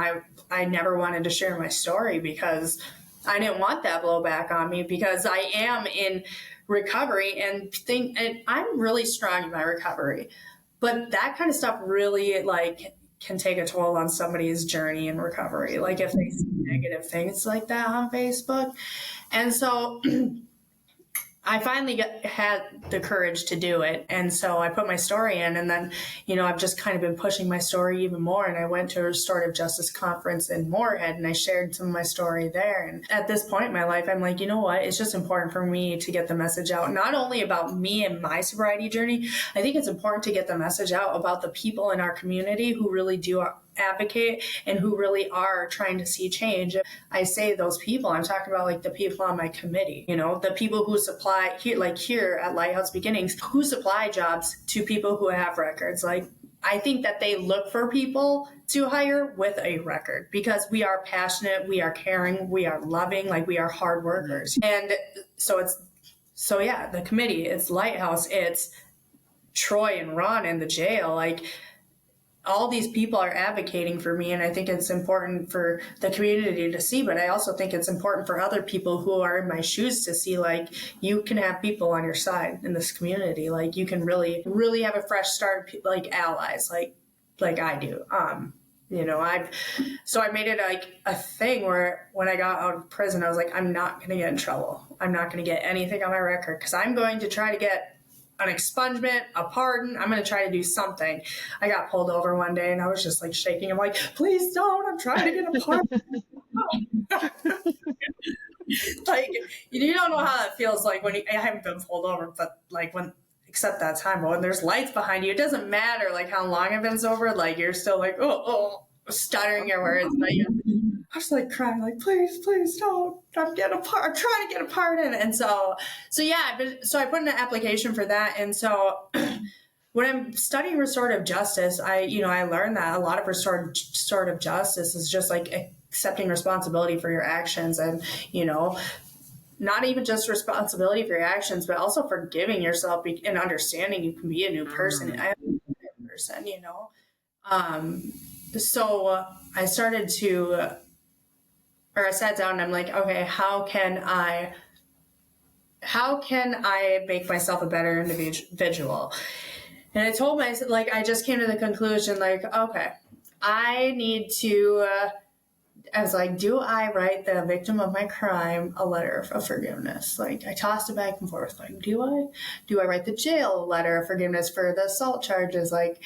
I never wanted to share my story because I didn't want that blowback on me, because I am in recovery and I'm really strong in my recovery, but that kind of stuff really can take a toll on somebody's journey in recovery. Like if they see negative things like that on Facebook. And so I finally had the courage to do it. And so I put my story in, and then, I've just kind of been pushing my story even more. And I went to a restorative justice conference in Moorhead, and I shared some of my story there. And at this point in my life, I'm like, you know what? It's just important for me to get the message out, not only about me and my sobriety journey. I think it's important to get the message out about the people in our community who really do advocate and who really are trying to see change. I say those people, I'm talking about like the people on my committee, the people who supply here at Lighthouse Beginnings, who supply jobs to people who have records. Like I think that they look for people to hire with a record, because we are passionate, we are caring, we are loving, like we are hard workers. And so the committee, it's Lighthouse, it's Troy and Ron in the jail, like all these people are advocating for me, and I think it's important for the community to see, but I also think it's important for other people who are in my shoes to see, like, you can have people on your side in this community. Like, you can really, really have a fresh start, like allies, like I do. So I made it like a thing where when I got out of prison, I was like, I'm not going to get in trouble. I'm not going to get anything on my record, because I'm going to try to get an expungement, a pardon. I'm going to try to do something. I got pulled over one day and I was just like shaking. I'm like, please don't. I'm trying to get a pardon. Like, you don't know how that feels like when I haven't been pulled over, but like except that time, but when there's lights behind you, it doesn't matter like how long I've been sober. Like you're still like, stuttering your words. But I was like crying, like, please don't. I'm trying to get a pardon. And so I put in an application for that. And so when I'm studying restorative justice, I learned that a lot of restorative justice is just like accepting responsibility for your actions, and, not even just responsibility for your actions, but also forgiving yourself and understanding you can be a new person. I am a new person, So I started I sat down and I'm like, okay, how can I make myself a better individual? And I told myself, like, I just came to the conclusion, like, okay, I need to, I was like, do I write the victim of my crime a letter of forgiveness? Like, I tossed it back and forth. Like, do I write the jail a letter of forgiveness for the assault charges? Like,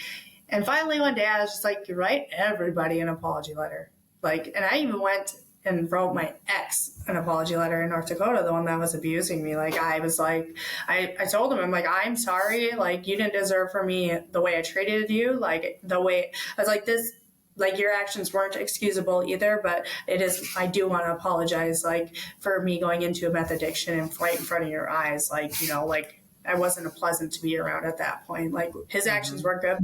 and finally one day I was just like, you write everybody an apology letter. Like, and I even went and wrote my ex an apology letter in North Dakota, the one that was abusing me. Like, I was like, I told him, I'm like, I'm sorry. Like, you didn't deserve for me the way I treated you. Like, the way I was like this, like, your actions weren't excusable either, but I do want to apologize, like, for me going into a meth addiction and right in front of your eyes. Like, like, I wasn't pleasant to be around at that point. Like, his actions weren't good.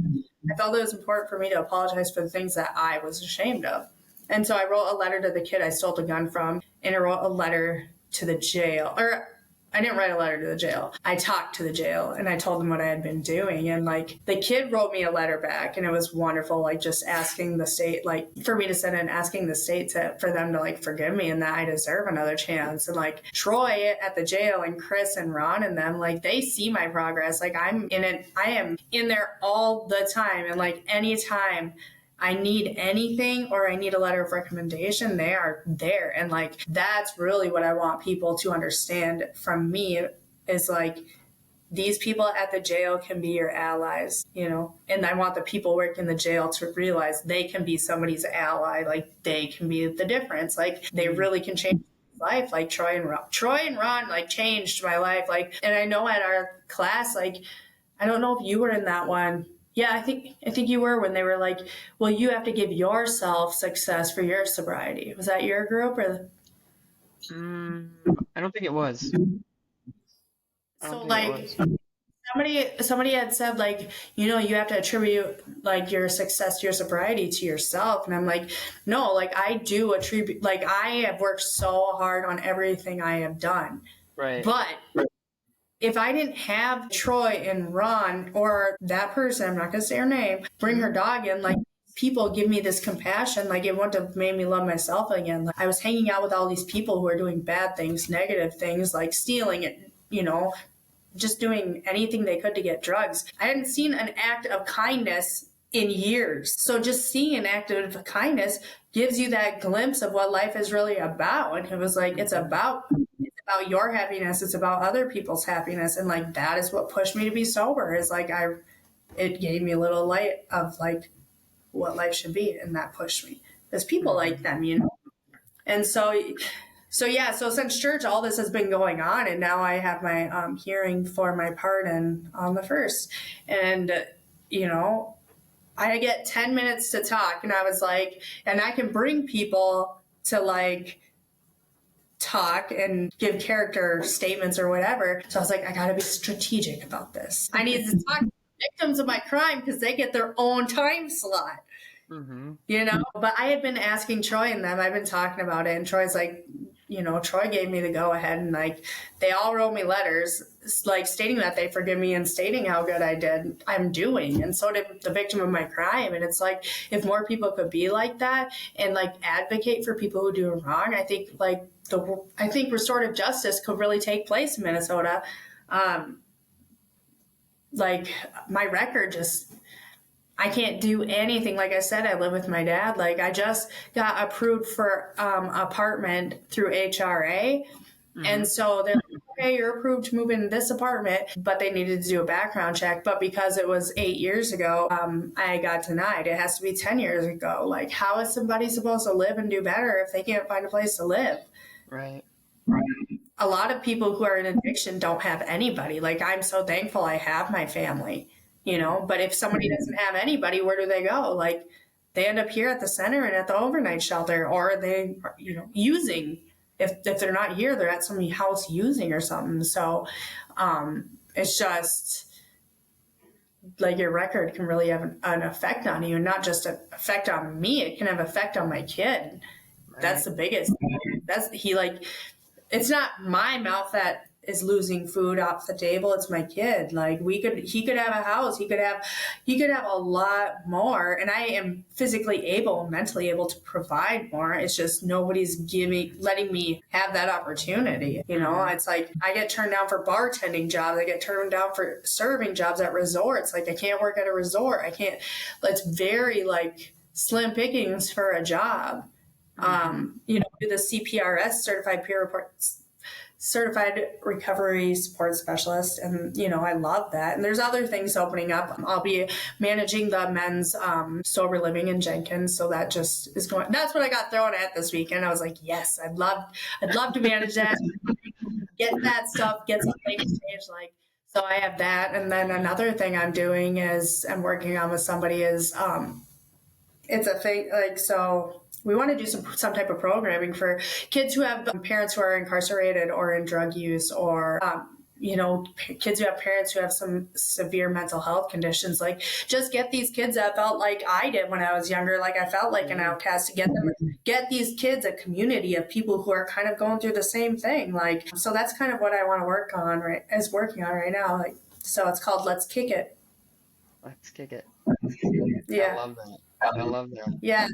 I felt it was important for me to apologize for the things that I was ashamed of. And so I wrote a letter to the kid I stole the gun from, and I wrote a letter to the jail. Or I didn't write a letter to the jail. I talked to the jail and I told them what I had been doing. And like, the kid wrote me a letter back, and it was wonderful. Like, just asking the state, like, for me to send in, asking the state for them to like forgive me and that I deserve another chance. And like, Troy at the jail and Chris and Ron and them, like, they see my progress. Like, I am in there all the time. And like, anytime I need anything or I need a letter of recommendation, they are there. And like, that's really what I want people to understand from me, is like, these people at the jail can be your allies, you know, and I want the people working the jail to realize they can be somebody's ally. Like they can be the difference. Like they really can change life. Like Troy and Ron like changed my life. Like, and I know at our class, like, I don't know if you were in that one. Yeah, I think you were when they were like, well, you have to give yourself success for your sobriety. Was that your group or? Mm, I don't think it was. I don't So think it like was. somebody had said like, you know, you have to attribute like your success, your sobriety to yourself. And I'm like, no, like I do attribute, like I have worked so hard on everything I have done. Right. But if I didn't have Troy and Ron or that person, I'm not going to say her name, bring her dog in, like people give me this compassion, like it wouldn't have made me love myself again. Like, I was hanging out with all these people who are doing bad things, negative things, like stealing it, you know, just doing anything they could to get drugs. I hadn't seen an act of kindness in years. So just seeing an act of kindness gives you that glimpse of what life is really about. And it was like, it's about your happiness. It's about other people's happiness. And like, that is what pushed me to be sober is like, it gave me a little light of like what life should be. And that pushed me because people like them, you know? And so yeah, so since church, all this has been going on, and now I have my hearing for my pardon on the 1st, and you know, I get 10 minutes to talk, and I was like, and I can bring people to like talk and give character statements or whatever. So I was like, I got to be strategic about this. I need to talk to victims of my crime because they get their own time slot. Mm-hmm. You know, but I had been asking Troy and them, I've been talking about it, and Troy's like, you know, Troy gave me the go ahead, and like they all wrote me letters like stating that they forgive me and stating how good I'm doing, and so did the victim of my crime. And it's like, if more people could be like that and like advocate for people who do wrong, I think restorative justice could really take place in Minnesota. Like my record just, I can't do anything. Like I said, I live with my dad. Like I just got approved for apartment through HRA. Mm-hmm. And so they're like, okay, you're approved to move in this apartment, but they needed to do a background check. But because it was 8 years ago, I got denied. It has to be 10 years ago. Like, how is somebody supposed to live and do better if they can't find a place to live? Right. A lot of people who are in addiction don't have anybody. Like, I'm so thankful I have my family, you know, but if somebody doesn't have anybody, where do they go? Like, they end up here at the center and at the overnight shelter, or they, you know, using. If they're not here, they're at somebody's house using or something. So it's just like your record can really have an effect on you, and not just an effect on me. It can have an effect on my kid. That's Right. the biggest. It's not my mouth that is losing food off the table. It's my kid. Like he could have a house. He could have a lot more. And I am physically able, mentally able to provide more. It's just nobody's letting me have that opportunity. You know, Mm-hmm. it's like I get turned down for bartending jobs. I get turned down for serving jobs at resorts. Like I can't work at a resort. I can't. It's very like slim pickings for a job. Mm-hmm. You know, do the CPRS, certified recovery support specialist, and you know, I love that. And there's other things opening up. I'll be managing the men's sober living in Jenkins, so that just is going. That's what I got thrown at this weekend. I was like, yes, I'd love to manage that, get that stuff, get some things changed. Like, so I have that, and then another thing I'm doing is I'm working on with somebody is it's a thing like so we want to do some type of programming for kids who have parents who are incarcerated or in drug use, or you know, kids who have parents who have some severe mental health conditions. Like, just get these kids that felt like I did when I was younger. Like I felt like an Mm-hmm. outcast, to get these kids a community of people who are kind of going through the same thing. Like, so that's kind of what I want to working on right now. Like, so it's called Let's Kick It. Let's kick it. I Yeah. love that. I love that. Yeah.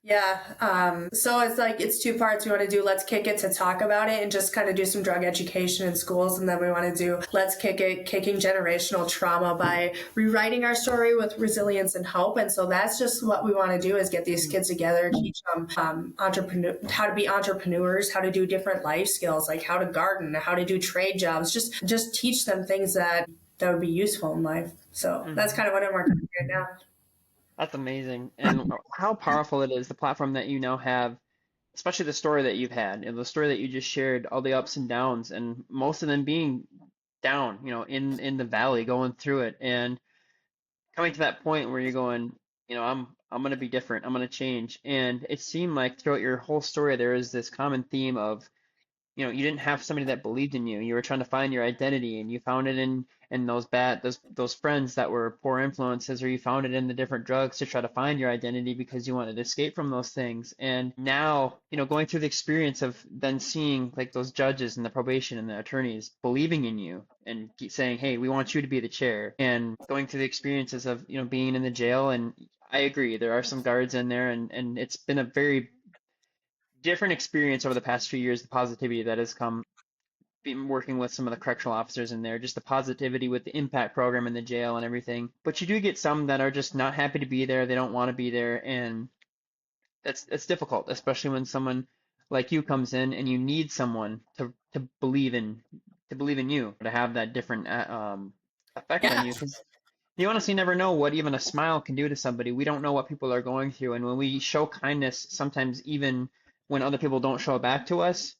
Yeah. So it's like it's two parts. We want to do let's kick it to talk about it and just kind of do some drug education in schools, and then we want to do let's kick it, kicking generational trauma by rewriting our story with resilience and hope. And so that's just what we want to do is get these Mm, kids together, teach them entrepreneur how to be entrepreneurs, how to do different life skills like how to garden, how to do trade jobs. Just teach them things that would be useful in life. So that's mhm. kind of what I'm working on right now. That's amazing. And how powerful it is, the platform that you now have, especially the story that you've had, and the story that you just shared, all the ups and downs, and most of them being down, in the valley, going through it, and coming to that point where you're going, I'm gonna be different, I'm gonna change. And it seemed like throughout your whole story there is this common theme of you didn't have somebody that believed in you. You were trying to find your identity, and you found it in those friends that were poor influences, or you found it in the different drugs to try to find your identity because you wanted to escape from those things. And now, going through the experience of then seeing like those judges and the probation and the attorneys believing in you and saying, "Hey, we want you to be the chair," and going through the experiences of being in the jail. And I agree, there are some guards in there, and it's been a very different experience over the past few years, the positivity that has come been working with some of the correctional officers in there, just the positivity with the impact program in the jail and everything. But you do get some that are just not happy to be there, they don't want to be there, and that's difficult, especially when someone like you comes in and you need someone to believe in you, to have that different effect on Yeah. you, because you honestly never know what even a smile can do to somebody. We don't know what people are going through. And when we show kindness, sometimes even when other people don't show it back to us,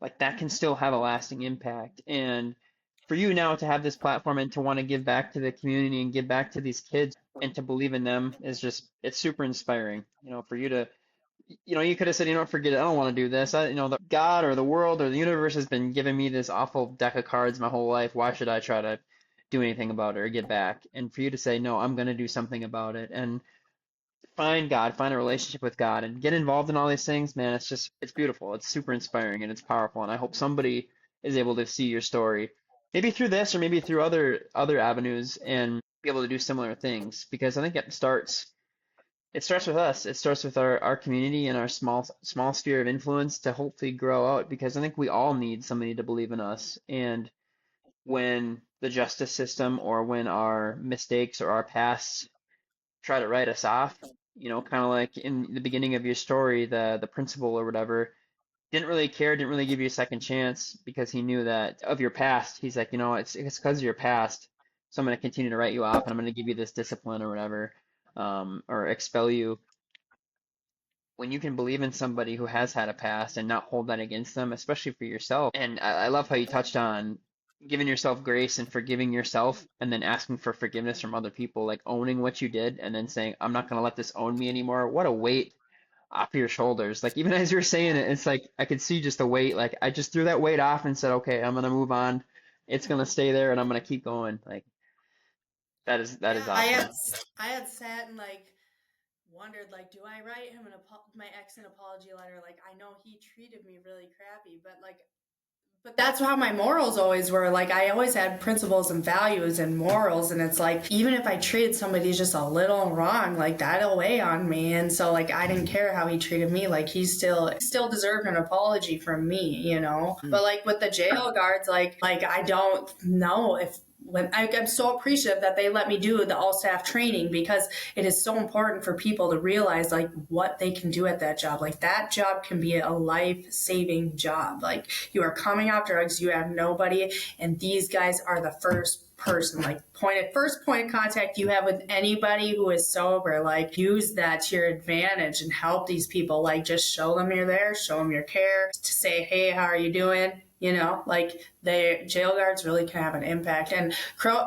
like that can still have a lasting impact. And for you now to have this platform and to want to give back to the community and give back to these kids and to believe in them is just, it's super inspiring. For you to, you could have said, forget it. I don't want to do this. The God or the world or the universe has been giving me this awful deck of cards my whole life. Why should I try to do anything about it or get back? And for you to say, no, I'm going to do something about it and find God, find a relationship with God and get involved in all these things, man, it's beautiful. It's super inspiring and it's powerful. And I hope somebody is able to see your story, maybe through this or maybe through other avenues and be able to do similar things because I think it starts with us. It starts with our community and our small sphere of influence to hopefully grow out because I think we all need somebody to believe in us. And when the justice system or when our mistakes or our past try to write us off, kind of like in the beginning of your story, the principal or whatever didn't really care, didn't really give you a second chance because he knew that of your past. He's like, it's because of your past. So I'm going to continue to write you off and I'm going to give you this discipline or whatever, or expel you when you can believe in somebody who has had a past and not hold that against them, especially for yourself. And I love how you touched on giving yourself grace and forgiving yourself and then asking for forgiveness from other people, like owning what you did and then saying, I'm not going to let this own me anymore. What a weight off your shoulders. Like even as you're saying it, it's like I could see just the weight. Like I just threw that weight off and said, okay, I'm going to move on. It's going to stay there and I'm going to keep going. Like that is Yeah, I awesome. had I had sat and like wondered like, do I write him my ex an apology letter? Like, I know he treated me really crappy, but that's how my morals always were. Like, I always had principles and values and morals, and it's like even if I treated somebody just a little wrong, like that'll weigh on me. And so like I didn't care how he treated me. Like he still deserved an apology from me, you know. Mm. But like with the jail guards, like I don't know if when I'm so appreciative that they let me do the all staff training because it is so important for people to realize like what they can do at that job. Like that job can be a life saving job. Like you are coming off drugs, you have nobody, and these guys are the first point of contact you have with anybody who is sober. Like use that to your advantage and help these people. Like just show them you're there, show them your care, to say, hey, how are you doing? You know, like the jail guards really can have an impact. And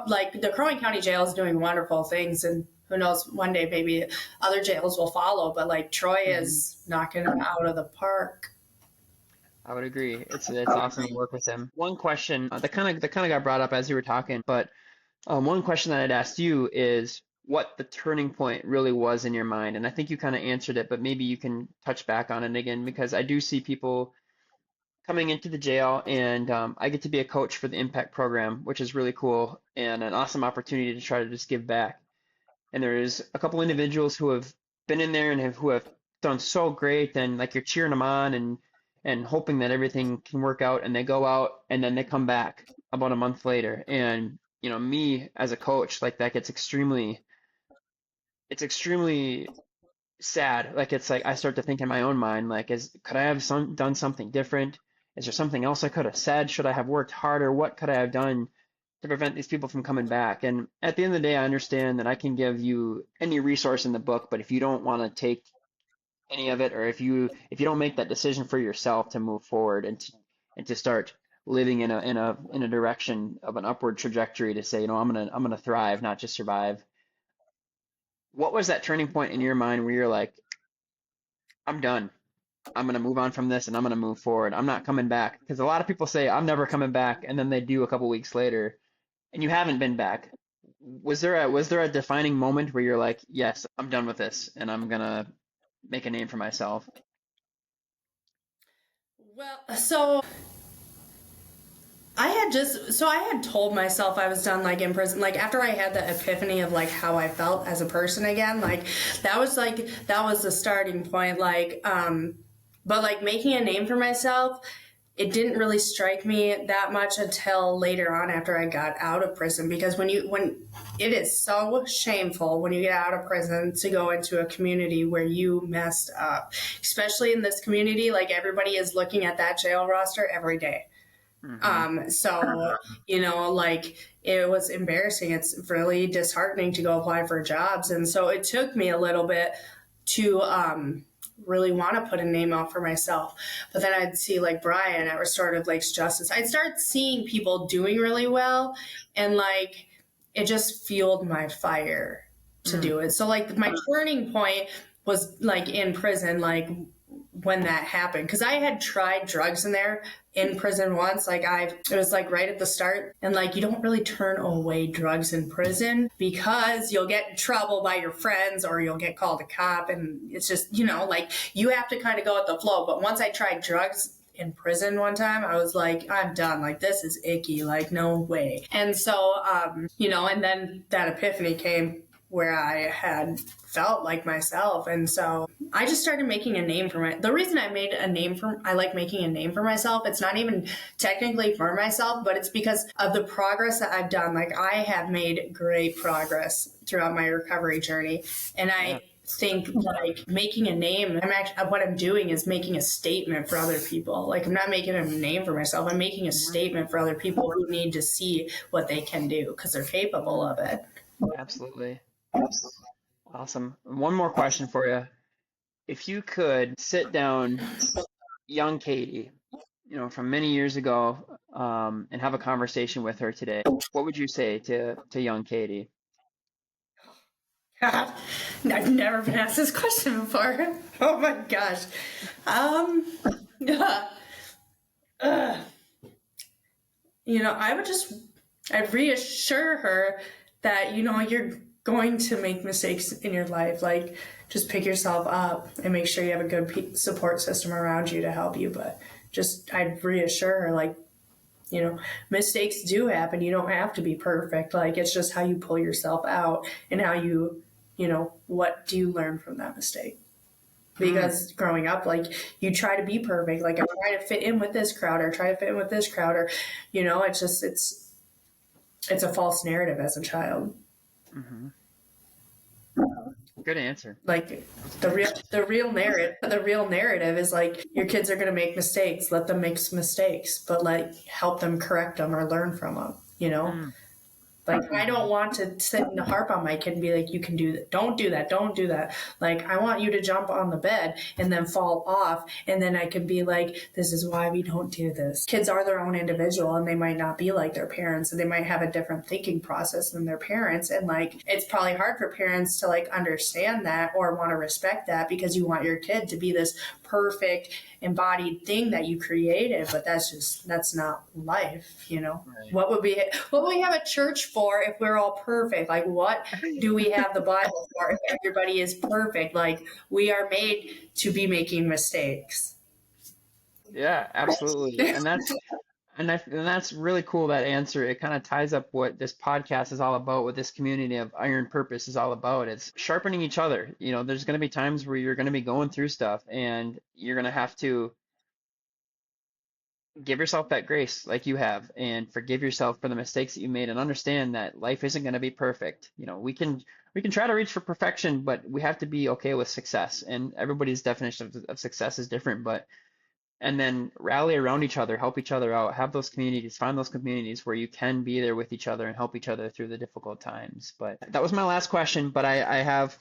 like the Crow Wing County Jail is doing wonderful things, and who knows, one day maybe other jails will follow. But like Troy Mhm. is knocking them out of the park. I would agree. It's awesome to work with him. One question that kind of got brought up as you were talking, but one question that I'd asked you is what the turning point really was in your mind, and I think you kind of answered it, but maybe you can touch back on it again because I do see people coming into the jail, and I get to be a coach for the impact program, which is really cool and an awesome opportunity to try to just give back. And there's a couple individuals who have been in there and who have done so great, and like you're cheering them on and hoping that everything can work out, and they go out and then they come back about a month later. And me as a coach, like that gets extremely sad. Like it's like I start to think in my own mind, like, could I have done something different? Is there something else I could have said? Should I have worked harder? What could I have done to prevent these people from coming back? And at the end of the day, I understand that I can give you any resource in the book, but if you don't want to take any of it, or if you don't make that decision for yourself to move forward and to start living in a direction of an upward trajectory to say, I'm gonna thrive, not just survive. What was that turning point in your mind where you're like, I'm done. I'm going to move on from this and I'm going to move forward. I'm not coming back. Because a lot of people say, I'm never coming back. And then they do a couple weeks later and you haven't been back. Was there a defining moment where you're like, yes, I'm done with this and I'm going to make a name for myself? Well, I had told myself I was done, like, in prison, like after I had the epiphany of like how I felt as a person again, like that was the starting point, but like making a name for myself, it didn't really strike me that much until later on after I got out of prison, because when it is so shameful when you get out of prison to go into a community where you messed up, especially in this community, like everybody is looking at that jail roster every day. Hmm. Like it was embarrassing. It's really disheartening to go apply for jobs. And so it took me a little bit to really want to put a name out for myself. But then I'd see like Brian at Restorative Lakes Justice. I'd start seeing people doing really well, and like it just fueled my fire to Mm. do it. So like my turning point was like in prison, like when that happened, because I had tried drugs in prison once. It was like right at the start, and like you don't really turn away drugs in prison because you'll get in trouble by your friends or you'll get called a cop, and it's just like you have to kind of go with the flow. But once I tried drugs in prison one time, I was like, I'm done. Like, this is icky. Like, no way. And so, and then that epiphany came where I had felt like myself. And so I just started making a name for the reason I like making a name for myself. It's not even technically for myself, but it's because of the progress that I've done. Like, I have made great progress throughout my recovery journey. And Yeah. I think like making a name, what I'm doing is making a statement for other people. Like, I'm not making a name for myself. I'm making a Mhm. statement for other people who need to see what they can do because they're capable of it. Absolutely. Awesome. One more question for you. If you could sit down young Katie, from many years ago, and have a conversation with her today, what would you say to young Katie? God, I've never been asked this question before. Oh my gosh. Um, uh, I would I'd reassure her that, you're going to make mistakes in your life. Like, just pick yourself up and make sure you have a good support system around you to help you. But I'd reassure her, like, mistakes do happen. You don't have to be perfect. Like, it's just how you pull yourself out and how what do you learn from that mistake? Mm, Because growing up, like, you try to be perfect. Like, I try to fit in with this crowd or try to fit in with this crowd, or, it's a false narrative as a child. hmm. Good answer. Like, That's the good. real narrative is like, your kids are going to make mistakes. Let them make mistakes, but like, help them correct them or learn from them. Mm, Like, I hmm. don't want to sit and harp on my kid and be like, you can do that. Don't do that. Don't do that. Like, I want you to jump on the bed and then fall off. And then I can be like, this is why we don't do this. Kids are their own individual and they might not be like their parents, and they might have a different thinking process than their parents. And like, it's probably hard for parents to like understand that or want to respect that, because you want your kid to be this perfect embodied thing that you created, but that's not life. Right. What would we have a church for if we're all perfect? Like, what do we have the Bible for if everybody is perfect? Like, we are made to be making mistakes. Yeah, absolutely. And And that's really cool, that answer. It kind of ties up what this podcast is all about, what this community of Iron Purpose is all about. It's sharpening each other. You know, there's going to be times where you're going to be going through stuff and you're going to have to give yourself that grace like you have and forgive yourself for the mistakes that you made and understand that life isn't going to be perfect. You know, we can try to reach for perfection, but we have to be okay with success. And everybody's definition of success is different, but and then rally around each other, help each other out, have those communities, find those communities where you can be there with each other and help each other through the difficult times. But that was my last question, but I have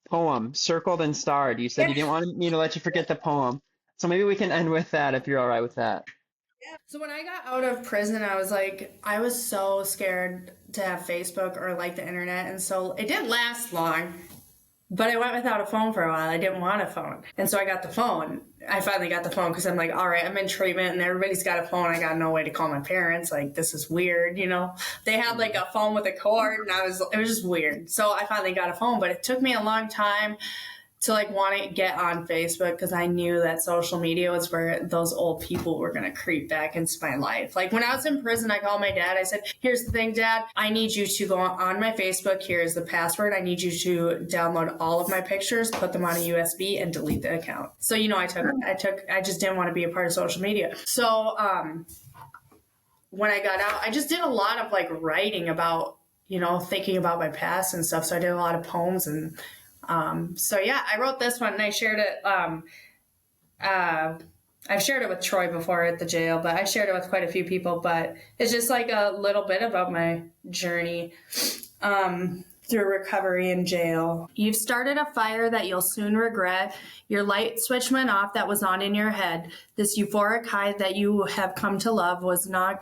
poem circled and starred. You said you didn't want me to let you forget the poem. So maybe we can end with that if you're all right with that. So when I got out of prison, I was like, I was so scared to have Facebook or like the internet. And so it didn't last long, but I went without a phone for a while. I didn't want a phone. And so I got the phone. I finally got the phone because I'm like, all right, I'm in treatment and everybody's got a phone. I got no way to call my parents. Like, this is weird, you know? They had like a phone with a cord and it was just weird. So I finally got a phone, but it took me a long time to like want to get on Facebook because I knew that social media was where those old people were going to creep back into my life. Like when I was in prison, I called my dad. I said, here's the thing, Dad, I need you to go on my Facebook. Here's the password. I need you to download all of my pictures, put them on a USB and delete the account. So, you know, I just didn't want to be a part of social media. So, when I got out, I just did a lot of like writing about, you know, thinking about my past and stuff. So I did a lot of poems and so yeah, I wrote this one and I shared it. I've shared it with Troy before at the jail, but I shared it with quite a few people. But it's just like a little bit about my journey through recovery in jail. You've started a fire that you'll soon regret. Your light switch went off that was on in your head. This euphoric high that you have come to love was now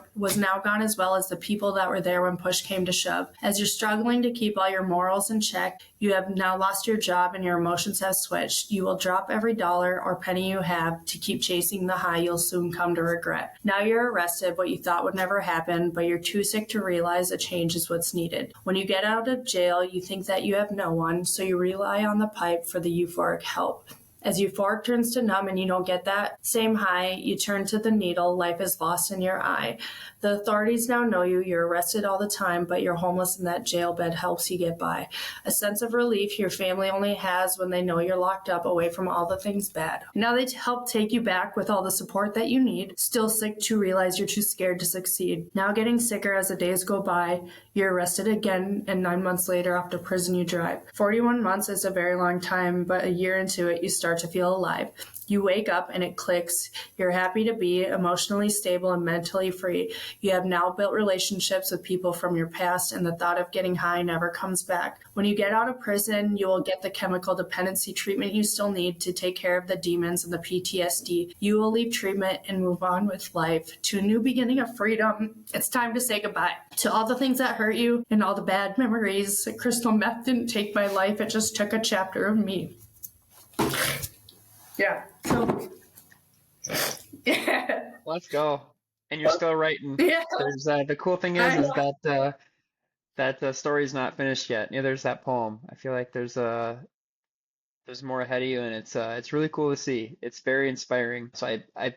gone, as well as the people that were there when push came to shove. As you're struggling to keep all your morals in check, you have now lost your job and your emotions have switched. You will drop every dollar or penny you have to keep chasing the high you'll soon come to regret. Now you're arrested, what you thought would never happen, but you're too sick to realize a change is what's needed. When you get out of jail, you think that you have no one, so you rely on the pipe for the euphoric help. As euphoric turns to numb and you don't get that same high, you turn to the needle, life is lost in your eye. The authorities now know you, you're arrested all the time, but you're homeless in that jail bed helps you get by. A sense of relief your family only has when they know you're locked up away from all the things bad. Now they help take you back with all the support that you need, still sick to realize you're too scared to succeed. Now getting sicker as the days go by, you're arrested again, and 9 months later off to prison you drive. 41 months is a very long time, but a year into it, you start to feel alive. You wake up and it clicks. You're happy to be emotionally stable and mentally free. You have now built relationships with people from your past, and the thought of getting high never comes back. When you get out of prison, you will get the chemical dependency treatment you still need to take care of the demons and the PTSD. You will leave treatment and move on with life to a new beginning of freedom. It's time to say goodbye to all the things that hurt you and all the bad memories. Crystal meth didn't take my life. It just took a chapter of me. Yeah. So, yeah. Let's go. And you're still writing. Yeah. There's the cool thing is that that story's not finished yet. Yeah, there's that poem. I feel like there's more ahead of you, and it's really cool to see. It's very inspiring. So I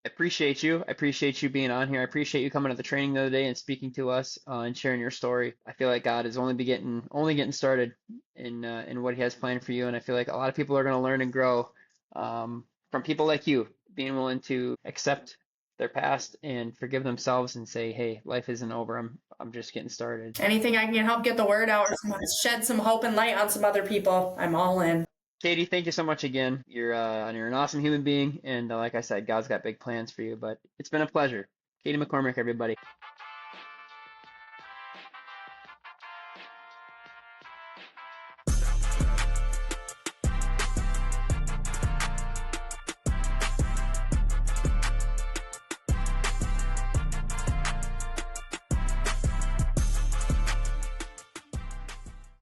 appreciate you. I appreciate you being on here. I appreciate you coming to the training the other day and speaking to us and sharing your story. I feel like God is only getting started in what He has planned for you, and I feel like a lot of people are going to learn and grow from people like you, being willing to accept their past and forgive themselves and say, "Hey, life isn't over. I'm just getting started." Anything I can help get the word out or shed some hope and light on some other people, I'm all in. Katie, thank you so much again. You're an awesome human being, and like I said, God's got big plans for you. But it's been a pleasure. Katie McCormick, everybody.